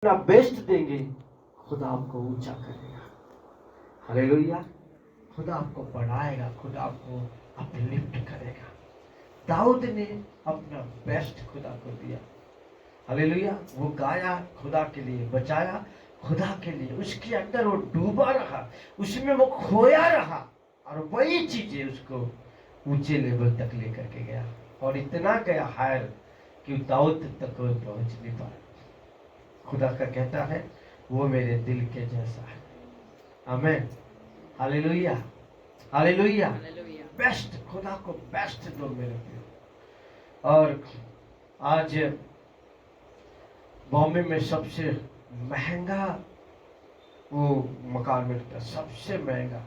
अपना बेस्ट देंगे, खुदा आपको ऊंचा करेगा। हालेलुया। खुदा आपको बढ़ाएगा, खुदा आपको अपलिफ्ट करेगा। दाऊद ने अपना बेस्ट खुदा को दिया। हालेलुया। वो गाया खुदा के लिए, बचाया खुदा के लिए, उसके अंदर वो डूबा रहा, उसमें वो खोया रहा और वही चीजें उसको ऊंचे लेवल तक लेकर के गया। और इतना गया हायर कि दाऊद तक कोई पहुंच नहीं पाया। खुदा का कहता है वो मेरे दिल के जैसा है। आमीन। Hallelujah, hallelujah. बेस्ट, खुदा को बेस्ट दो मेरे प्रिय। और आज बॉम्बे में सबसे महंगा वो मकान मिलता है, सबसे महंगा।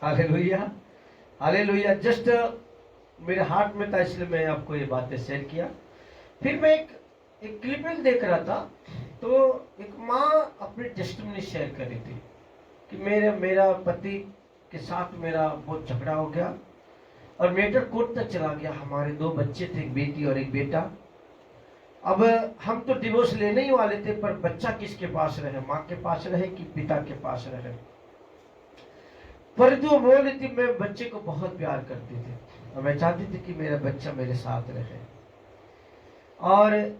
Hallelujah, hallelujah. जस्ट मेरे हार्ट में था, इसलिए मैं आपको ये बातें शेयर किया। फिर मैं एक क्लिपिंग देख रहा था, तो एक माँ अपनी टेस्टिमनी शेयर कर रही थी कि मेरा पति के साथ मेरा बहुत झगड़ा हो गया और मैटर कोर्ट तक चला गया। हमारे 2 बच्चे थे, एक बेटी और एक बेटा। अब हम तो डिवोर्स लेने ही वाले थे, पर बच्चा किसके पास रहे, माँ के पास रहे कि पिता के पास रहे। पर जो बोल रही थी, मैं बच्चे को बहुत प्यार करती थी और मैं चाहती थी कि मेरा बच्चा मेरे साथ रहे। और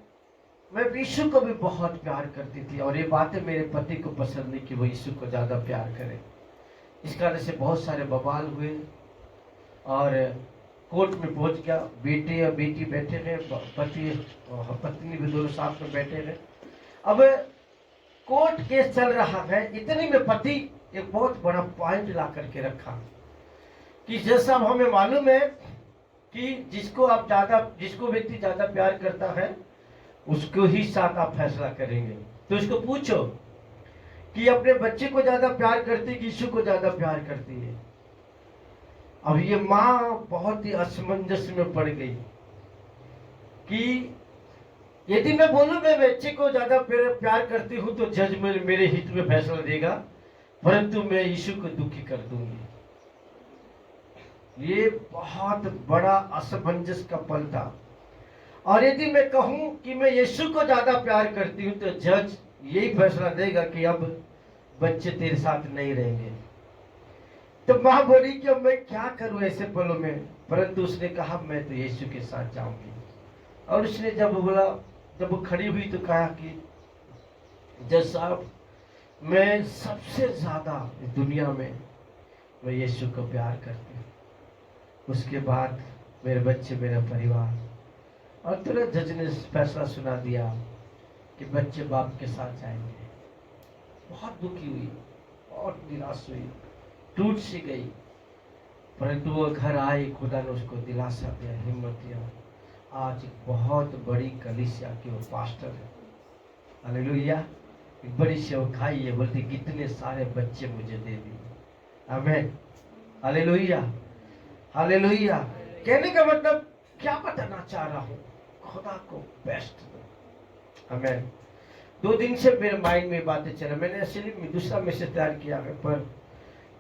मैं यीशु को भी बहुत प्यार करती थी और ये बातें मेरे पति को पसंद नहीं कि वो यीशु को ज्यादा प्यार करे। इस कारण से बहुत सारे बवाल हुए और कोर्ट में पहुंच गया। बेटे और बेटी बैठे रहे, पति और पत्नी भी दोनों साथ में बैठे रहे। अब कोर्ट केस चल रहा है, इतने में पति एक बहुत बड़ा पॉइंट ला करके रखा कि जैसा हमें मालूम है कि जिसको व्यक्ति ज्यादा प्यार करता है उसको ही साथ आप फैसला करेंगे। तो उसको पूछो कि अपने बच्चे को ज्यादा प्यार करती है कि यीशु को ज्यादा प्यार करती है। अब ये माँ बहुत ही असमंजस में पड़ गई कि यदि मैं बोलूं मैं बच्चे को ज्यादा प्यार करती हूं तो जज मेरे हित में फैसला देगा, परंतु मैं यीशु को दुखी कर दूंगी। ये बहुत बड़ा असमंजस का पल था। और यदि मैं कहूं कि मैं यीशु को ज्यादा प्यार करती हूं तो जज यही फैसला देगा कि अब बच्चे तेरे साथ नहीं रहेंगे। तो मां बोली कि अब मैं क्या करूं ऐसे पलों में, परंतु उसने कहा मैं तो यीशु के साथ जाऊंगी। और उसने जब वो खड़ी हुई तो कहा कि जज साहब, मैं सबसे ज्यादा दुनिया में मैं यीशु को प्यार करती हूँ, उसके बाद मेरे बच्चे, मेरा परिवार। और तुरंत जज ने फैसला सुना दिया कि बच्चे बाप के साथ जाएंगे। बहुत दुखी हुई, बहुत निराश हुई, टूट सी गई, परंतु वो घर आई, खुदा ने उसको दिलासा दिया, हिम्मत दिया। आज एक बहुत बड़ी कलीसिया की वो पास्टर है। हालेलुया। एक बड़ी सेवकाई है, बोलती कितने सारे बच्चे मुझे दे दिए। आमीन। Hallelujah, hallelujah. कहने का मतलब क्या बताना चाह रहा हूं, खुदा को बेस्ट दो। आमीन। 2 दिन से मेरे माइंड में बातें चल रही। मैंने एक्चुअली दूसरा मैसेज तैयार किया है, पर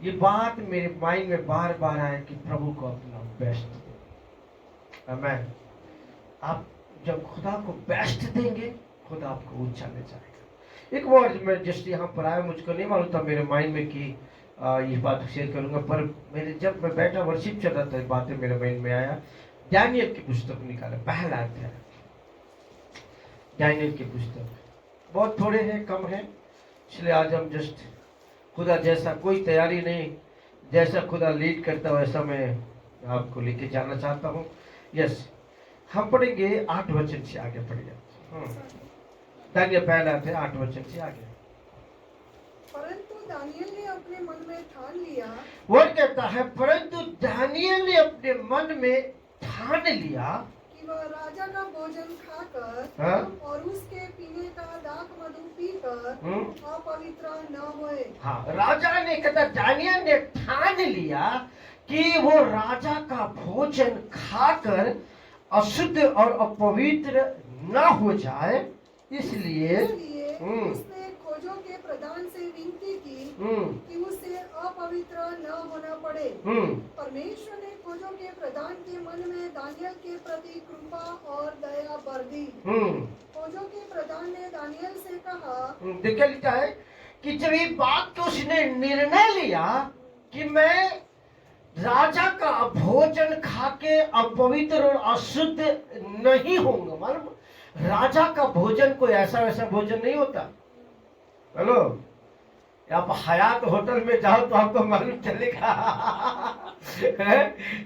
ये बात मेरे माइंड में बार बार आए कि प्रभु को अपना बेस्ट दो। आमीन। आप जब खुदा को बेस्ट देंगे, खुदा आपको ऊंचा ले जाएगा। एक वर्ड मैं जस्ट यहाँ पर आया, मुझको नहीं मालूम था मेरे माइंड में कि ये बात शेयर करूंगा, पर जब मैं बैठा वर्शिप चल रहा था, बातें मेरे माइंड में आया। डैनियल की पुस्तक निकाला, पहला अध्याय, डैनियल की पुस्तक। बहुत थोड़े हैं, कम है, इसलिए आज हम जस्ट खुदा जैसा, कोई तैयारी नहीं, जैसा खुदा लीड करता वैसा मैं आपको लेके जाना चाहता हूँ। यस, हम पढ़ेंगे 8 वचन से आगे पढ़िए। दानियल पहला अध्याय 8 वचन से आगे। परंतु दानियल ने अपने मन में ठान लिया, वो कहता है परंतु दानियल ने अपने मन में ठान लिया कि वह राजा का भोजन खाकर और उसके पीने का दाख मधु पीकर अपवित्र न होए। हाँ, राजा ने कहता, दानियल ने ठान लिया कि वो राजा का भोजन खाकर अशुद्ध और अपवित्र न हो जाए, इसलिए उसने खोजों के प्रधान से विनती की कि उसे अपवित्र न होना पड़े। परमेश्वर ने खोजों के प्रधान के मन में दानियल के प्रति कृपा और दया भर दी। खोजों के प्रधान ने दानियल से कहा, देखिए लिखा है कि जब ये बात को उसने निर्णय लिया कि मैं राजा का भोजन खाके अपवित्र और अशुद्ध नहीं होऊंगा। मालूम, राजा का भोजन कोई ऐसा वैसा भोजन नहीं होता। हेलो, आप हयात होटल में जाओ तो आपको मालूम चलेगा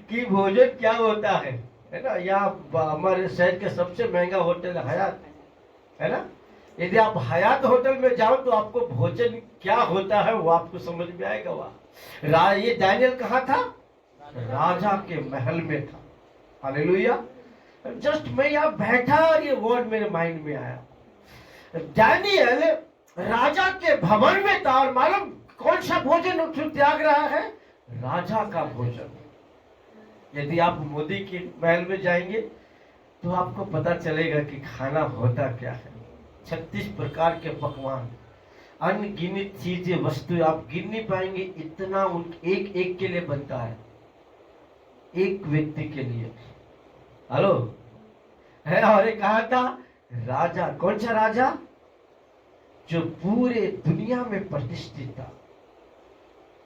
कि भोजन क्या होता है ना। यहाँ हमारे शहर के सबसे महंगा होटल हयात है ना। यदि आप हयात होटल में जाओ तो आपको भोजन क्या होता है वो आपको समझ में आएगा। वहाँ ये दानियल कहाँ था? राजा के महल में था। हालेलुया। जस्ट मैं यहाँ बैठा और ये वर्ड मेरे माइंड में आया। दानियल राजा के भवन में था और मालूम कौन सा भोजन उसने त्याग रहा है? राजा का भोजन। यदि आप मोदी के महल में जाएंगे तो आपको पता चलेगा कि खाना होता क्या है। 36 प्रकार के पकवान, अनगिनत चीजें, वस्तुएं आप गिन नहीं पाएंगे, इतना एक एक के लिए बनता है, एक व्यक्ति के लिए। हेलो है। और एक कहा था राजा, कौन सा राजा? जो पूरे दुनिया में प्रतिष्ठित था,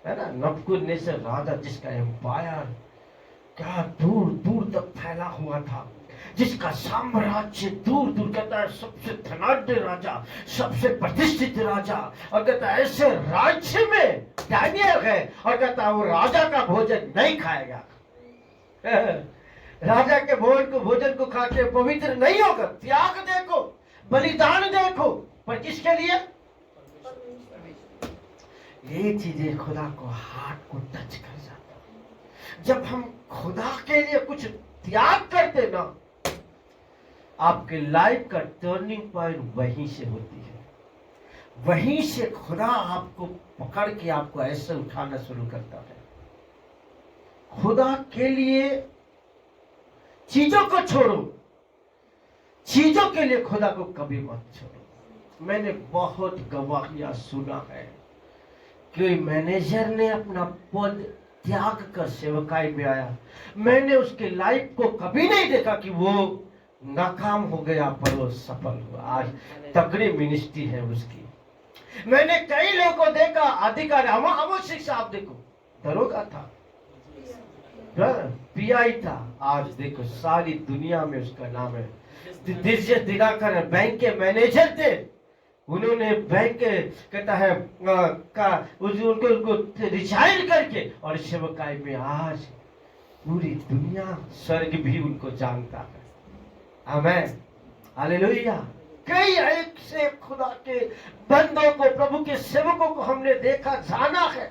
है ना। नबूकदनेस्सर राजा, जिसका एम्पायर क्या दूर दूर तक फैला हुआ था, जिसका साम्राज्य दूर दूर, कहता है सबसे धनाढ्य राजा, सबसे प्रतिष्ठित राजा। और कहता है ऐसे राज्य में दानियल है और कहता है वो राजा का भोजन नहीं खाएगा। राजा के भोजन को खा के पवित्र नहीं होगा। त्याग देखो, बलिदान देखो, पर किसके लिए? ये चीजें खुदा को, हार्ट को टच कर जाता। जब हम खुदा के लिए कुछ त्याग करते ना, आपके लाइफ का टर्निंग पॉइंट वहीं से होती है। वहीं से खुदा आपको पकड़ के आपको ऐसे उठाना शुरू करता है। खुदा के लिए चीजों को छोड़ो, चीजों के लिए खुदा को कभी मत छोड़ो। मैंने बहुत गवाहियां सुना है कि मैनेजर ने अपना पद त्याग कर सेवकाई में आया। मैंने उसके लाइफ को कभी नहीं देखा कि वो नाकाम हो गया, पर वो सफल हुआ। आज तगड़ी मिनिस्ट्री है उसकी। मैंने कई लोगों को देखा, अधिकारी, अमोसिक साहब देखो, दरोगा था, पीआई था, आज देखो सारी दुनिया में उसका नाम है। दिव्य दिनाकर बैंक के मैनेजर थे, उन्होंने बैंक के कहता है उनको रिजाइन करके और सेवकाई में आज पूरी दुनिया, स्वर्ग भी उनको जानता है। आमेन, हालेलुया। कई ऐसे खुदा के बंदों को, प्रभु के सेवकों को हमने देखा, जाना है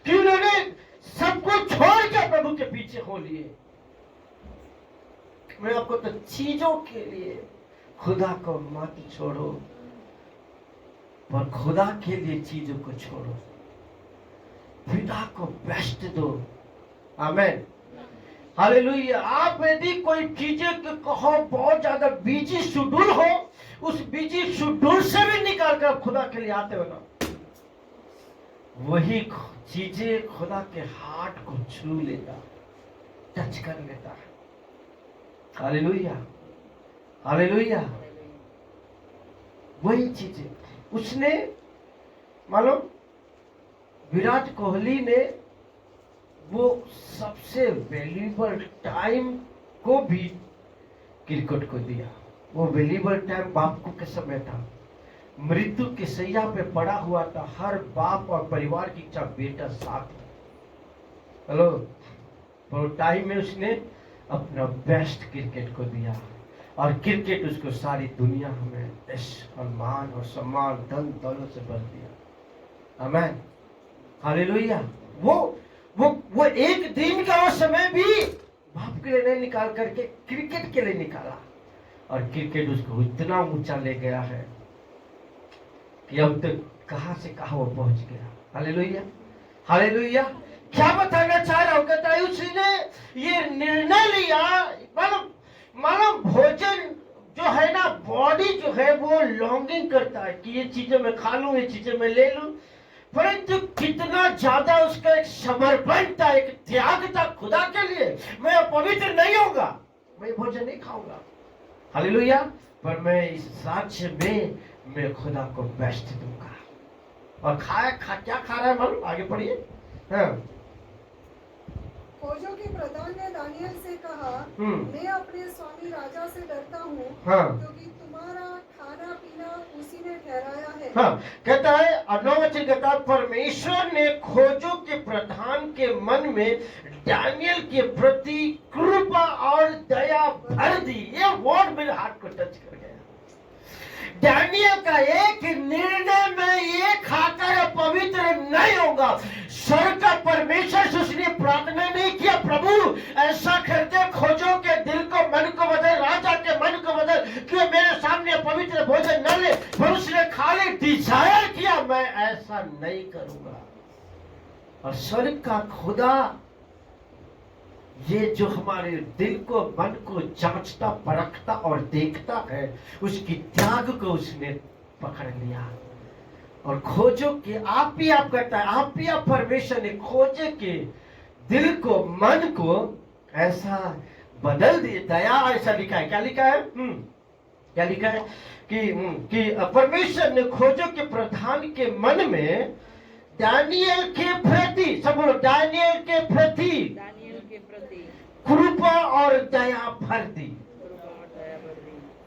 कि उन्होंने सब कुछ छोड़ के प्रभु के पीछे हो लिए। मैं आपको तो चीजों के लिए खुदा को मत छोड़ो, पर खुदा के लिए चीजों को छोड़ो। पिता को बेस्ट दो। आमेन, हालेलुया। आप यदि कोई चीजें कहो बहुत ज्यादा बिजी शेड्यूल हो, उस बिजी शेड्यूल से भी निकाल कर खुदा के लिए आते हो ना, वही चीजें खुदा के हार्ट को छू लेता, टच कर लेता है। Hallelujah, hallelujah. वही चीजें उसने, मालूम, विराट कोहली ने वो सबसे वैल्यूएबल टाइम को भी क्रिकेट को दिया। वो वैल्यूएबल टाइम बापू के समय था, मृत्यु के सैया पे पड़ा हुआ था। हर बाप और परिवार की इच्छा बेटा साथ है। हेलो, वो टाइम में उसने अपना बेस्ट क्रिकेट को दिया और क्रिकेट उसको सारी दुनिया में यश और मान और सम्मान, धन दौलत से भर दिया। आमेन, हालेलुया। वो एक दिन का वो समय भी बाप के लिए नहीं निकाल करके क्रिकेट के लिए निकाला, और क्रिकेट उसको इतना ऊंचा ले गया है कि अब तक कहां से कहां वो पहुंच गया। Hallelujah, hallelujah. क्या बताना चाह रहा हूं? कहता है उसने ये निर्णय लिया, मालूम भोजन जो है ना बॉडी जो है वो लॉन्गिंग करता है कि ये चीजें मैं खा लूं, ये चीजें मैं ले लूं, परंतु कितना ज्यादा उसका एक समर्पण था, एक त्याग था खुदा के लिए। मैं अपवित्र नहीं होगा, मैं भोजन नहीं खाऊंगा, हालेलुया, पर मैं इस राज्य में मैं खुदा को बेस्ट दूंगा। और क्या खा रहा है मालूम? आगे पढ़िए। हाँ। खोजों के प्रधान ने दानियल से कहा, मैं अपने स्वामी राजा से डरता हूँ, हाँ। क्योंकि तुम्हारा खाना पीना उसी ने ठहराया है। हाँ, कहता है 9 वचन कहता है, परमेश्वर ने खोजों के प्रधान के मन में दानियल के प्रति कृपा और दया भर दी। ये वर्ड मेरे हार्ट को टच कर गया। दानियल का एक निर्णय में ये खाकर पवित्र नहीं होगा। स्वर्ग का परमेश्वर से उसने प्रार्थना नहीं किया, प्रभु ऐसा कर दे, खोजों के दिल को, मन को बदल, राजा के मन को बदल, क्यों मेरे सामने पवित्र भोजन न ले, पर उसने खाली डिजायर किया, मैं ऐसा नहीं करूंगा। और स्वर्ग का खुदा ये जो हमारे दिल को, मन को जांचता, परखता और देखता है, उसकी त्याग को उसने पकड़ लिया। और खोजो के आप करता है, आप परमेश्वर ने खोजे के दिल को, मन को ऐसा बदल दिया। दया ऐसा लिखा है, क्या लिखा है? क्या लिखा है कि परमेश्वर ने खोजो के प्रधान के मन में दानियल के प्रति, सब बोलो, दानियल के प्रति कृपा और दया भर दी।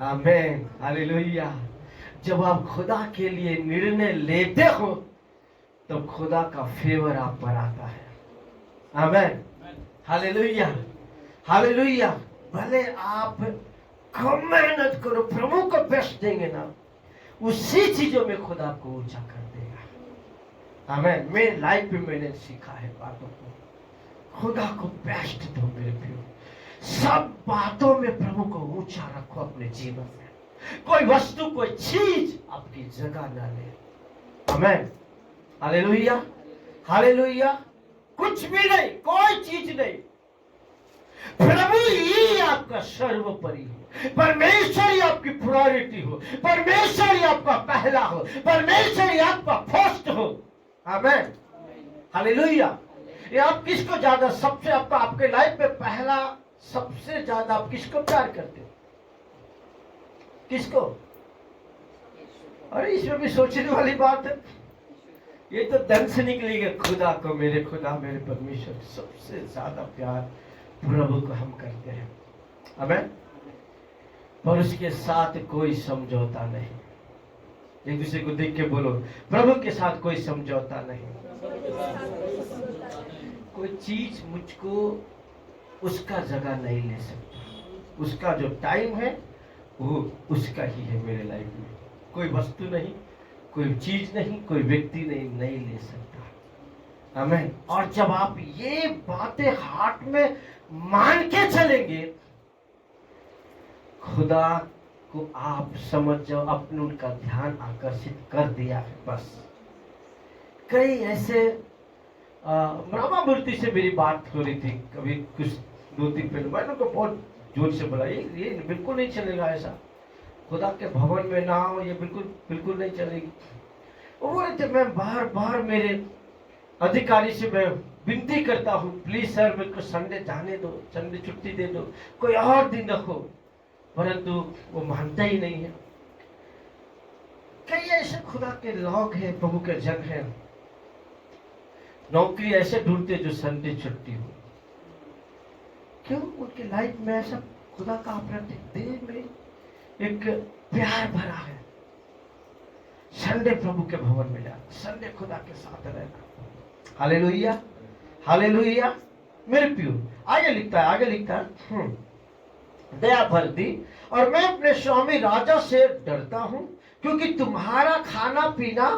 आमीन, हालेलुया। जब आप खुदा के लिए निर्णय लेते हो तो खुदा का फेवर आप पर आता है। आमीन, हालेलुया, हालेलुया। भले आप कम मेहनत करो, प्रभु को बेस्ट देंगे ना, उसी चीजों में खुदा आपको ऊंचा कर देगा। आमीन। मेरे लाइफ में मैंने सीखा है बातों को, खुदा को बेस्ट दो मेरे प्रियो। सब बातों में प्रभु को ऊंचा रखो अपने जीवन में। कोई वस्तु, कोई चीज आपकी जगह ना ले। आमीन, हालेलुया, हालेलुया। कुछ भी नहीं, कोई चीज नहीं, प्रभु ही आपका सर्वोपरि हो, परमेश्वर ही आपकी प्रायोरिटी हो, परमेश्वर ही आपका पहला हो, परमेश्वर ही आपका फर्स्ट हो। आमीन, हालेलुया। ये आप किसको ज्यादा, सबसे आपका, आपके लाइफ में पहला, सबसे ज्यादा आप किसको प्यार करते हो? किसको? अरे इसमें भी सोचने वाली बात है। ये तो धन से निकलेगा, खुदा को, मेरे खुदा, मेरे परमेश्वर, सबसे ज्यादा प्यार प्रभु को हम करते हैं। आमीन। पर उसके साथ कोई समझौता नहीं। एक दूसरे को देख के बोलो, प्रभु के साथ कोई समझौता नहीं। कोई चीज मुझको उसका जगह नहीं ले सकता। उसका जो टाइम है वो उसका ही है मेरे लाइफ में। कोई वस्तु नहीं, कोई चीज नहीं, कोई व्यक्ति नहीं ले सकता। आमीन। और जब आप ये बातें हार्ट में मान के चलेंगे, खुदा को आप समझ जाओ, अपने उनका ध्यान आकर्षित कर दिया है बस। कई ऐसे ब्रह्मा मूर्ति से मेरी बात हो रही थी कभी कुछ 2-3 पहले, मैंने उनको बहुत जोर से बोला, ये बिल्कुल नहीं चलेगा ऐसा, खुदा के भवन में ना हो, ये बिल्कुल नहीं चलेगी। वो बोल रहे थे, मैं बार बार मेरे अधिकारी से मैं विनती करता हूँ, प्लीज सर मेरे को संडे जाने दो, संडे छुट्टी दे दो, कोई और दिन रखो, परंतु वो मानता ही नहीं है। कई ऐसे खुदा के लोग हैं, प्रभु के जन हैं, नौकरी ऐसे ढूंढते जो संडे छुट्टी हो। क्यों? उनके लाइफ में ऐसा खुदा का अपने दिल में एक प्यार भरा है। संडे प्रभु के भवन में जाना, संडे खुदा के साथ रहना। Hallelujah, hallelujah. मेरे प्रियो, आगे लिखता है दया भर दी, और मैं अपने स्वामी राजा से डरता हूं, क्योंकि तुम्हारा खाना पीना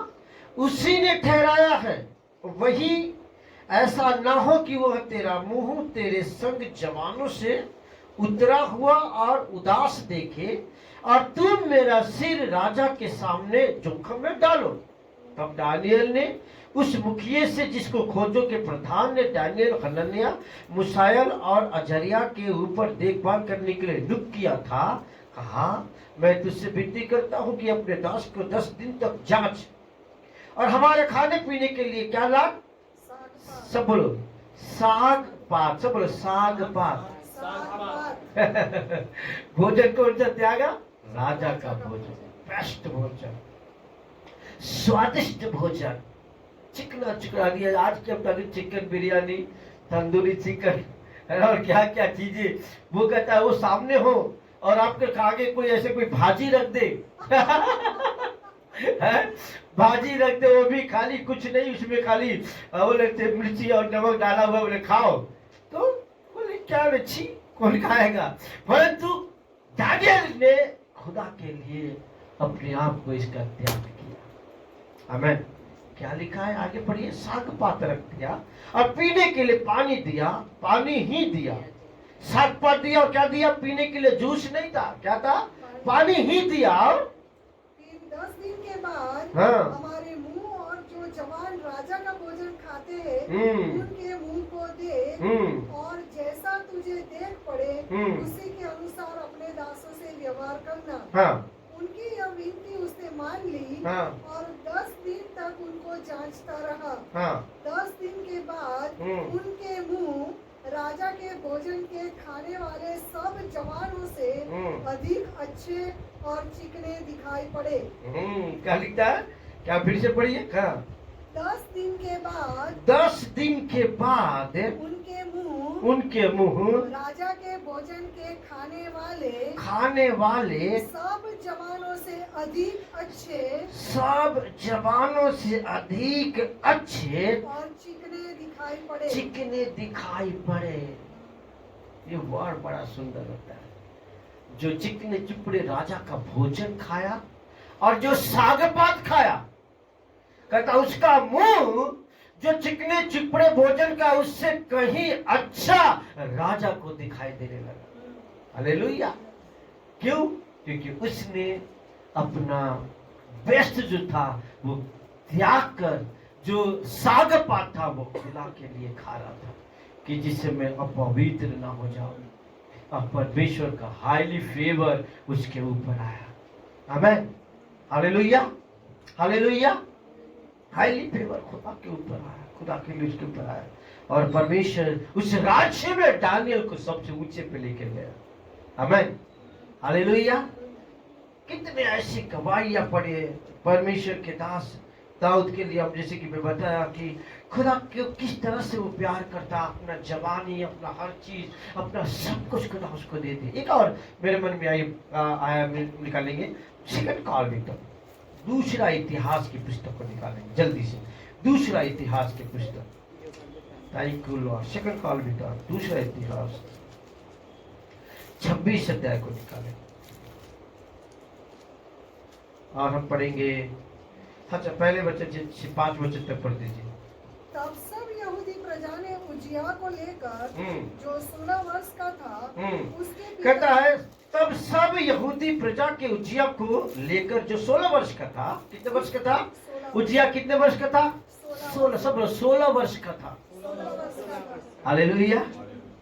उसी ने ठहराया है। वही ऐसा ना हो कि वह तेरा मुंह तेरे संग जवानों से उतरा हुआ और उदास देखे, और तुम मेरा सिर राजा के सामने जोखम में डालो। तब दानियल ने उस मुखिए से, जिसको खोजों के प्रधान ने दानियल, हनन्याह, मिशाएल और अजर्याह के ऊपर देखभाल करने के लिए नियुक्त किया था, कहा मैं तुझसे विनती करता हूं कि अपने दास को 10 दिन तक जांच और हमारे खाने पीने के लिए क्या ला। साग पात, सब बोलो साग पात, सब बोलो साग पात। साग पात, भोजन कौन सा त्यागा? राजा का भोजन, बेस्ट भोजन, स्वादिष्ट भोजन, चिकना चिकना दिया। आज के हम चिकन बिरयानी, तंदूरी चिकन और क्या क्या चीजें, वो कहता है वो सामने हो और आपके आगे कोई ऐसे कोई भाजी रख दे हैं? भाजी रख दे, वो भी खाली कुछ नहीं, उसमें खाली बोले मिर्ची और नमक डाला हुआ, बोले खाओ, तो बोले क्या अच्छी कौन खाएगा। परंतु दानियल ने खुदा के लिए अपने आप को इसका त्याग किया। आमेन। क्या लिखा है आगे पढ़िए। साग पात रख दिया और पीने के लिए पानी दिया, पानी ही दिया। साग पात दिया और क्या दिया? पीने के लिए जूस नहीं था, क्या था? पानी ही दिया। फिर 10 दिन के बाद हाँ। हमारे मुंह और जो जवान राजा का भोजन खाते हैं उनके मुंह को दे और जैसा तुझे देख पड़े उसी के अनुसार अपने दासों से व्यवहार करना। हाँ। उनकी यह विनती उसने मान ली हाँ। और 10 दिन तक उनको जांचता रहा। हाँ। 10 दिन के बाद उनके मुंह राजा के भोजन के खाने वाले सब जवानों से अधिक अच्छे और चिकने दिखाई पड़े। क्या लिखता है? क्या फिर से पढ़िए। हाँ। 10 दिन के बाद 10 दिन के बाद उनके मुंह राजा के भोजन के खाने वाले सब जवानों से अधिक अच्छे, सब जवानों से अधिक अच्छे और चिकने दिखाई पड़े। चिकने दिखाई पड़े। ये वर्ड बड़ा सुंदर होता है। जो चिकने चुपड़े राजा का भोजन खाया और जो साग पात खाया, कहता उसका मुंह जो चिकने चिपड़े भोजन का उससे कहीं अच्छा राजा को दिखाई देने लगा। हालेलुया। क्यों? क्योंकि उसने अपना बेस्ट जो था वो त्याग कर जो साग पात था वो खुदा के लिए खा रहा था, कि जिससे मैं अपवित्र ना हो जाऊं। अब परमेश्वर का हाईली फेवर उसके ऊपर आया। आमेन। हालेलुया। हालेलुया। हाईली फेवर खुदा के ऊपर आया, खुदा के लिए उसके ऊपर आया और परमेश्वर उस राज्य में दानियल को सबसे ऊंचे पे लेकर गया। आमेन। हालेलुया। कितने ऐसी गवाहियां पढ़े परमेश्वर के दास दाऊद के लिए। अब जैसे कि मैं बताया कि खुदा को किस तरह से वो प्यार करता, अपना जवानी, अपना हर चीज, अपना सब कुछ खुदा उसको देते। एक और मेरे मन में आया निकालेंगे, सेकंड कॉल विक्टर, दूसरा इतिहास की पुस्तक को निकालेंगे जल्दी से। दूसरा इतिहास की पुस्तक, thank you lord. Second call Victor, दूसरा इतिहास 26 अध्याय को निकालेंगे और हम पढ़ेंगे। अच्छा, पहले बच्चे 5 बच्चे तक पढ़ दीजिए। तब सब यहूदी प्रजा ने उजिया को लेकर जो 16 वर्ष का था उसके पिता, कहता है तब सब यहूदी प्रजा के उजिया को लेकर जो 16 वर्ष का था। कितने वर्ष का था? उजिया कितने वर्ष का था? 16। सब 16 वर्ष का था। 16 वर्ष का था। हालेलुया।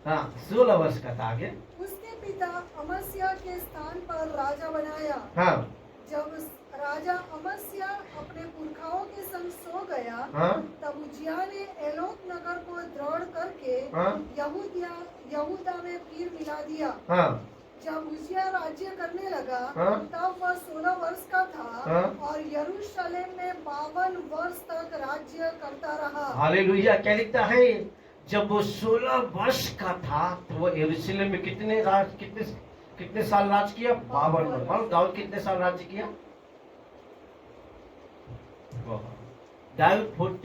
हाँ, 16 वर्ष का था। आगे उसके पिता अमस्या के स्थान पर राजा बनाया। हाँ। जब राजा अमस्या अपने पुरखाओं के संग सो गया, हाँ। तब उजिया ने एलोत नगर को दृढ़ करके हाँ। यहूदा में फिर मिला दिया। हाँ। जब उजिया राज्य करने लगा हाँ। तब वह 16 वर्ष का था हाँ। और यरूशलेम में 52 वर्ष तक राज्य करता रहा। हालेलुया। क्या लिखता है? जब वो 16 वर्ष का था तो वो यरूशलेम में कितने साल राज किया? 52 वर्ष। और दाऊद कितने साल राज्य किया? दाऊद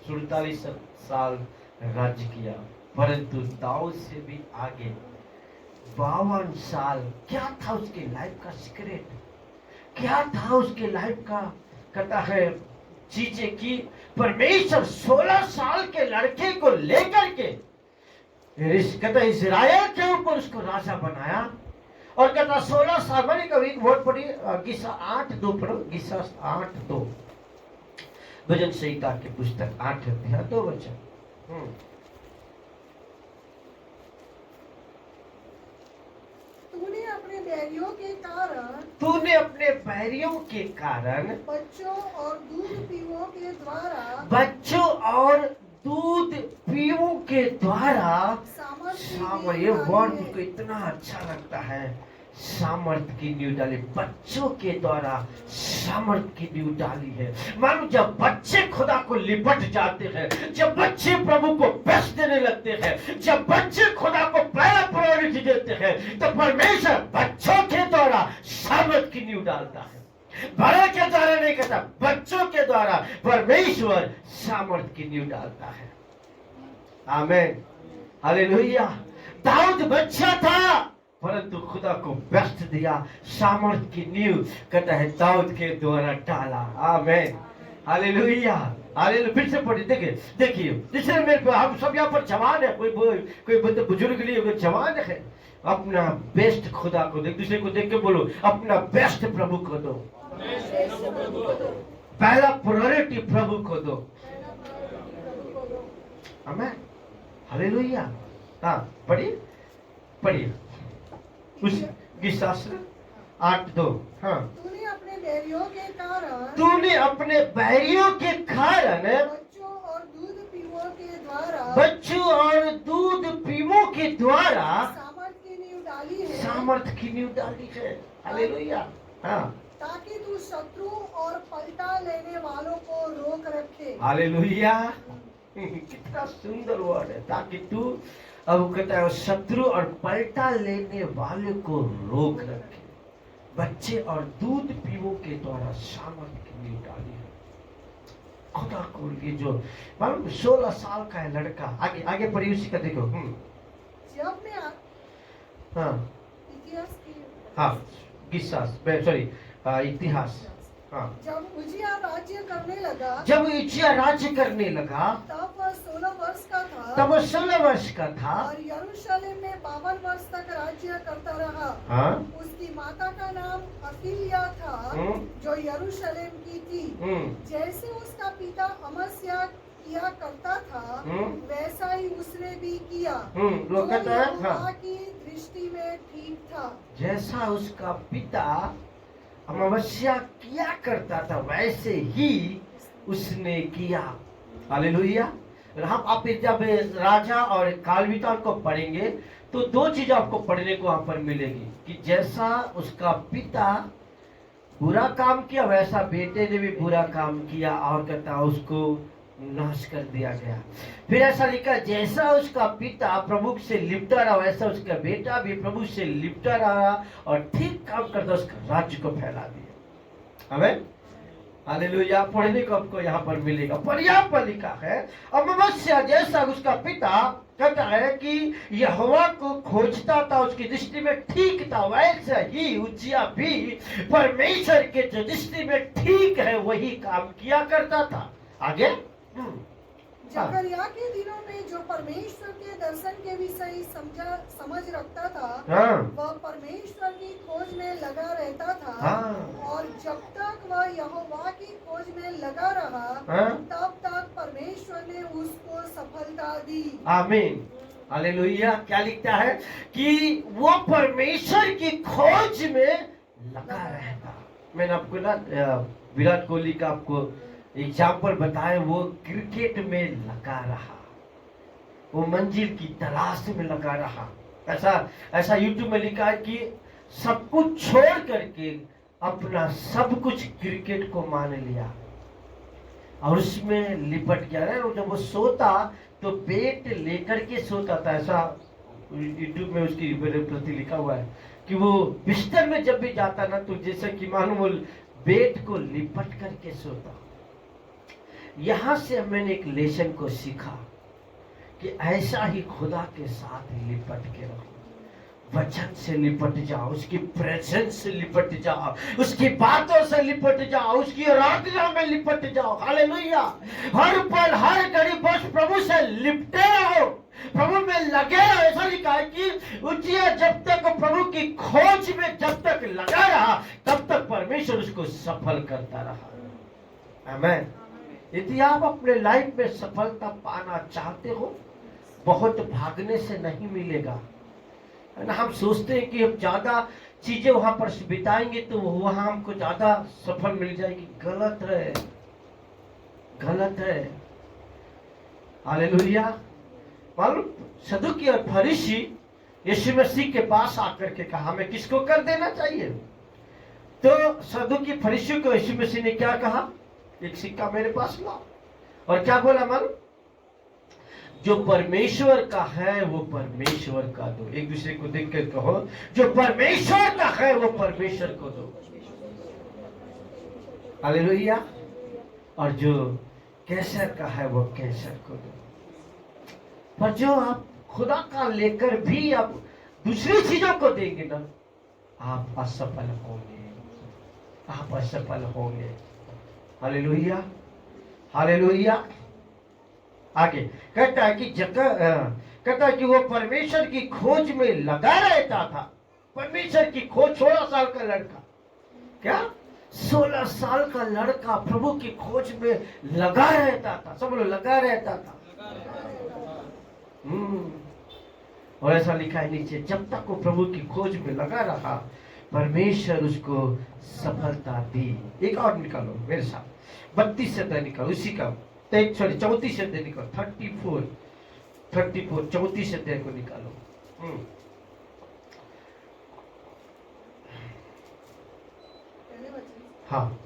47 साल राज्य किया, परंतु दाऊद से भी आगे 52 साल। क्या था उसके लाइफ का सीक्रेट? क्या था उसके लाइफ का? कहता है चीजें की परमेश्वर 16 साल के लड़के को लेकर के कहता इजराइल के ऊपर उसको राजा बनाया। और कहता 16 साल मैंने कभी एक वर्ड पढ़ी, गिसा 8:2 पढ़ो। गिसा 8:2 भजन संहिता की पुस्तक 8 अध्याय 2 वचन। तूने अपने बैरियों तूने अपने बैरियों के कारण बच्चों और दूध पीवों के द्वारा बच्चों और दूध पीवों के द्वारा सामर्थ, ये वर्ड मुझको इतना अच्छा लगता है। सामर्थ की नींव डाली, बच्चों के द्वारा सामर्थ की नींव डाली है। मानो जब बच्चे खुदा को लिपट जाते हैं, जब बच्चे प्रभु को बेस्ट देने लगते हैं, जब बच्चे खुदा को पहला प्रायोरिटी देते हैं, तो परमेश्वर बच्चों के द्वारा सामर्थ की नींव डालता है। बड़े के द्वारा नहीं करता, बच्चों के द्वारा परमेश्वर सामर्थ की नींव डालता है। आमीन, हालेलुया। दाऊद बच्चा था परंतु खुदा को बेस्ट दिया, सामर्थ की नींव कहता है दाऊद के द्वारा डाला। आमीन, हालेलुया, हालेलुया। फिर से पढ़िए, देखिए जिसने मेरे पे, हम सब यहाँ पर जवान है, कोई बुजुर्ग के लिए जवान है। अपना बेस्ट खुदा को देख, दूसरे को देख के बोलो अपना बेस्ट प्रभु को दो, पहला प्रायोरिटी प्रभु को दो। आमीन, हालेलुया। हाँ, पढ़िए उसकी शास्त्र 8:2। हाँ, तूने अपने बैरियों के कारण तूने अपने बैरियों के कारण बच्चों और दूध पीवों के द्वारा बच्चों और दूध पीवों के द्वारा सामर्थ की नींव डाली है, सामर्थ की नींव डाली है। हालेलुया। हाँ, ताकि तू शत्रु और पलटा लेने वालों को रोक रखे। हालेलुया। कितना सुंदर वर्ड है, ताकि तू, अब वो कहता है शत्रु और पलटा लेने वाले को रोक रखे। बच्चे और दूध पीवों के द्वारा सामर्थ की नींव डाली है। खुदा को ये जो मालूम 16 साल का है लड़का, आगे पढ़ी उसी का देखो। जब मैं हाँ इतिहास की हाँ सॉरी इतिहास। हाँ, जब उजिया राज्य करने लगा, जब उजिया राज्य करने लगा तब वह 16 वर्ष का था, तब वो 16 वर्ष का था और यरूशलेम में 52 वर्ष तक राज्य करता रहा। हाँ, उसकी माता का नाम अफीलिया था, जो यरूशलेम की थी। जैसे उसका पिता अमस्या किया करता था, वैसा ही उसने भी किया, लोग कहते हैं यहोवा की दृष्टि में ठीक था। जैसा उसका पिता अमावस्या किया करता था वैसे ही उसने किया। हालेलुया। हम आप जब राजा और कालवितान को पढ़ेंगे तो दो चीज आपको पढ़ने को वहां पर मिलेगी कि जैसा उसका पिता बुरा काम किया वैसा बेटे ने भी बुरा काम किया और कहता उसको नाश कर दिया गया। फिर ऐसा लिखा जैसा उसका पिता प्रभु से लिपटा रहा वैसा उसका बेटा भी प्रभु से लिपटा रहा और ठीक काम करता उसका राज्य को फैला दिया। आमीन, हालेलुया। पढ़ने को आपको यहाँ पर मिलेगा। पर यहाँ पर लिखा है अमावस्या जैसा उसका पिता कहता है कि यहोवा को खोजता था, उसकी दृष्टि में ठीक था, वैसा ही उजिया भी परमेश्वर के जो दृष्टि में ठीक है वही काम किया करता था। आगे जकरिया के दिनों में जो परमेश्वर के दर्शन के विषय समझ रखता था, वह परमेश्वर की खोज में लगा रहता था। और जब तक वह यहोवा की खोज में लगा रहा, तब तक परमेश्वर ने उसको सफलता दी। आमीन, हालेलुया। क्या लिखता है कि वो परमेश्वर की खोज में लगा रहता। मैंने आपको ना विराट कोहली का आपको एग्जाम्पल बताए, वो क्रिकेट में लगा रहा, वो मंजिल की तलाश में लगा रहा। ऐसा यूट्यूब में लिखा है कि सब कुछ छोड़ करके अपना सब कुछ क्रिकेट को मान लिया और उसमें लिपट गया। जब वो सोता तो बैट लेकर के सोता था। ऐसा यूट्यूब में उसकी प्रति लिखा हुआ है कि वो बिस्तर में जब भी जाता ना तो जैसे कि मानो वो बैट को लिपट करके सोता। यहां से मैंने एक लेसन को सीखा कि ऐसा ही खुदा के साथ लिपट के रहो। वचन से लिपट जाओ, उसकी प्रेजेंस से लिपट जाओ, उसकी बातों से लिपट जाओ, उसकी आराधना में लिपट जाओ। हालेलुया। हर पल हर घड़ी बस प्रभु से लिपटे रहो, प्रभु में लगे रहो। ऐसा लिखा है कि उजिया जब तक प्रभु की खोज में जब तक लगा रहा तब तक परमेश्वर उसको सफल करता रहा। आमीन। यदि आप अपने लाइफ में सफलता पाना चाहते हो, बहुत भागने से नहीं मिलेगा, है ना। हम सोचते हैं कि हम ज्यादा चीजें वहां पर बिताएंगे तो वहां हमको ज्यादा सफल मिल जाएगी। गलत है, गलत है। हालेलुया। मालूम, सदुकी और फरीसी यीशु मसीह के पास आकर के कहा हमें किसको कर देना चाहिए। तो सदुकी फरीसी को यीशु मसीह ने क्या कहा, एक सिक्का मेरे पास लाओ। और क्या बोला मालूम, जो परमेश्वर का है वो परमेश्वर का दो। एक दूसरे को देख कर कहो, जो परमेश्वर का है वो परमेश्वर को दो। हालेलुया। और जो कैसर का है वो कैसर को दो। पर जो आप खुदा का लेकर भी आप दूसरी चीजों को देंगे ना, आप असफल होंगे, आप असफल होंगे। Hallelujah, hallelujah. आगे कहता है कि कहता है कि वो परमेश्वर की खोज में लगा रहता था। परमेश्वर की खोज, 16 साल का लड़का, क्या 16 साल का लड़का प्रभु की खोज में लगा रहता था। सब लोग लगा रहता था। और ऐसा लिखा है नीचे, जब तक वो प्रभु की खोज में लगा रहा परमेश्वर उसको सफलता दी। एक और निकालो मेरे साथ, 32 से निकालो, उसी का 34 से निकालो, 34 34 से को निकालो। हाँ,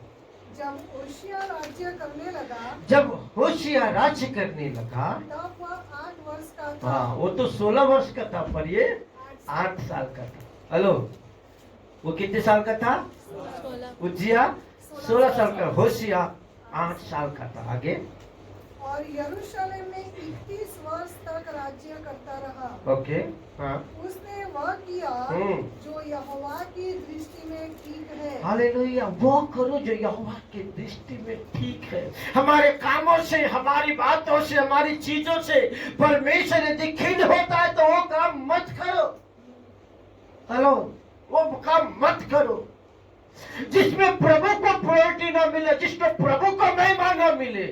जब होशियार राज्य करने लगा, जब होशियार राज्य करने लगा तब वह 8 वर्ष का था। हाँ, वो तो 16 वर्ष का था, पर ये 8 साल का था। हेलो, वो कितने साल का था? 16। उज्जिया 16 साल का, होशियार 8 साल का था। आगे, और यरूशलेम में 21 वर्ष तक राज्य करता रहा। ओके, हाँ, उसने वह किया जो यहोवा की दृष्टि में ठीक है। हालेलुया। वो करो जो यहोवा की दृष्टि में ठीक है। हमारे कामों से, हमारी बातों से, हमारी चीजों से परमेश्वर यदि खिन्न होता है तो वो काम मत करो। हेलो, वो काम मत करो जिसमें प्रभु को प्रायोरिटी ना मिले, जिसमें प्रभु को महिमा ना मिले।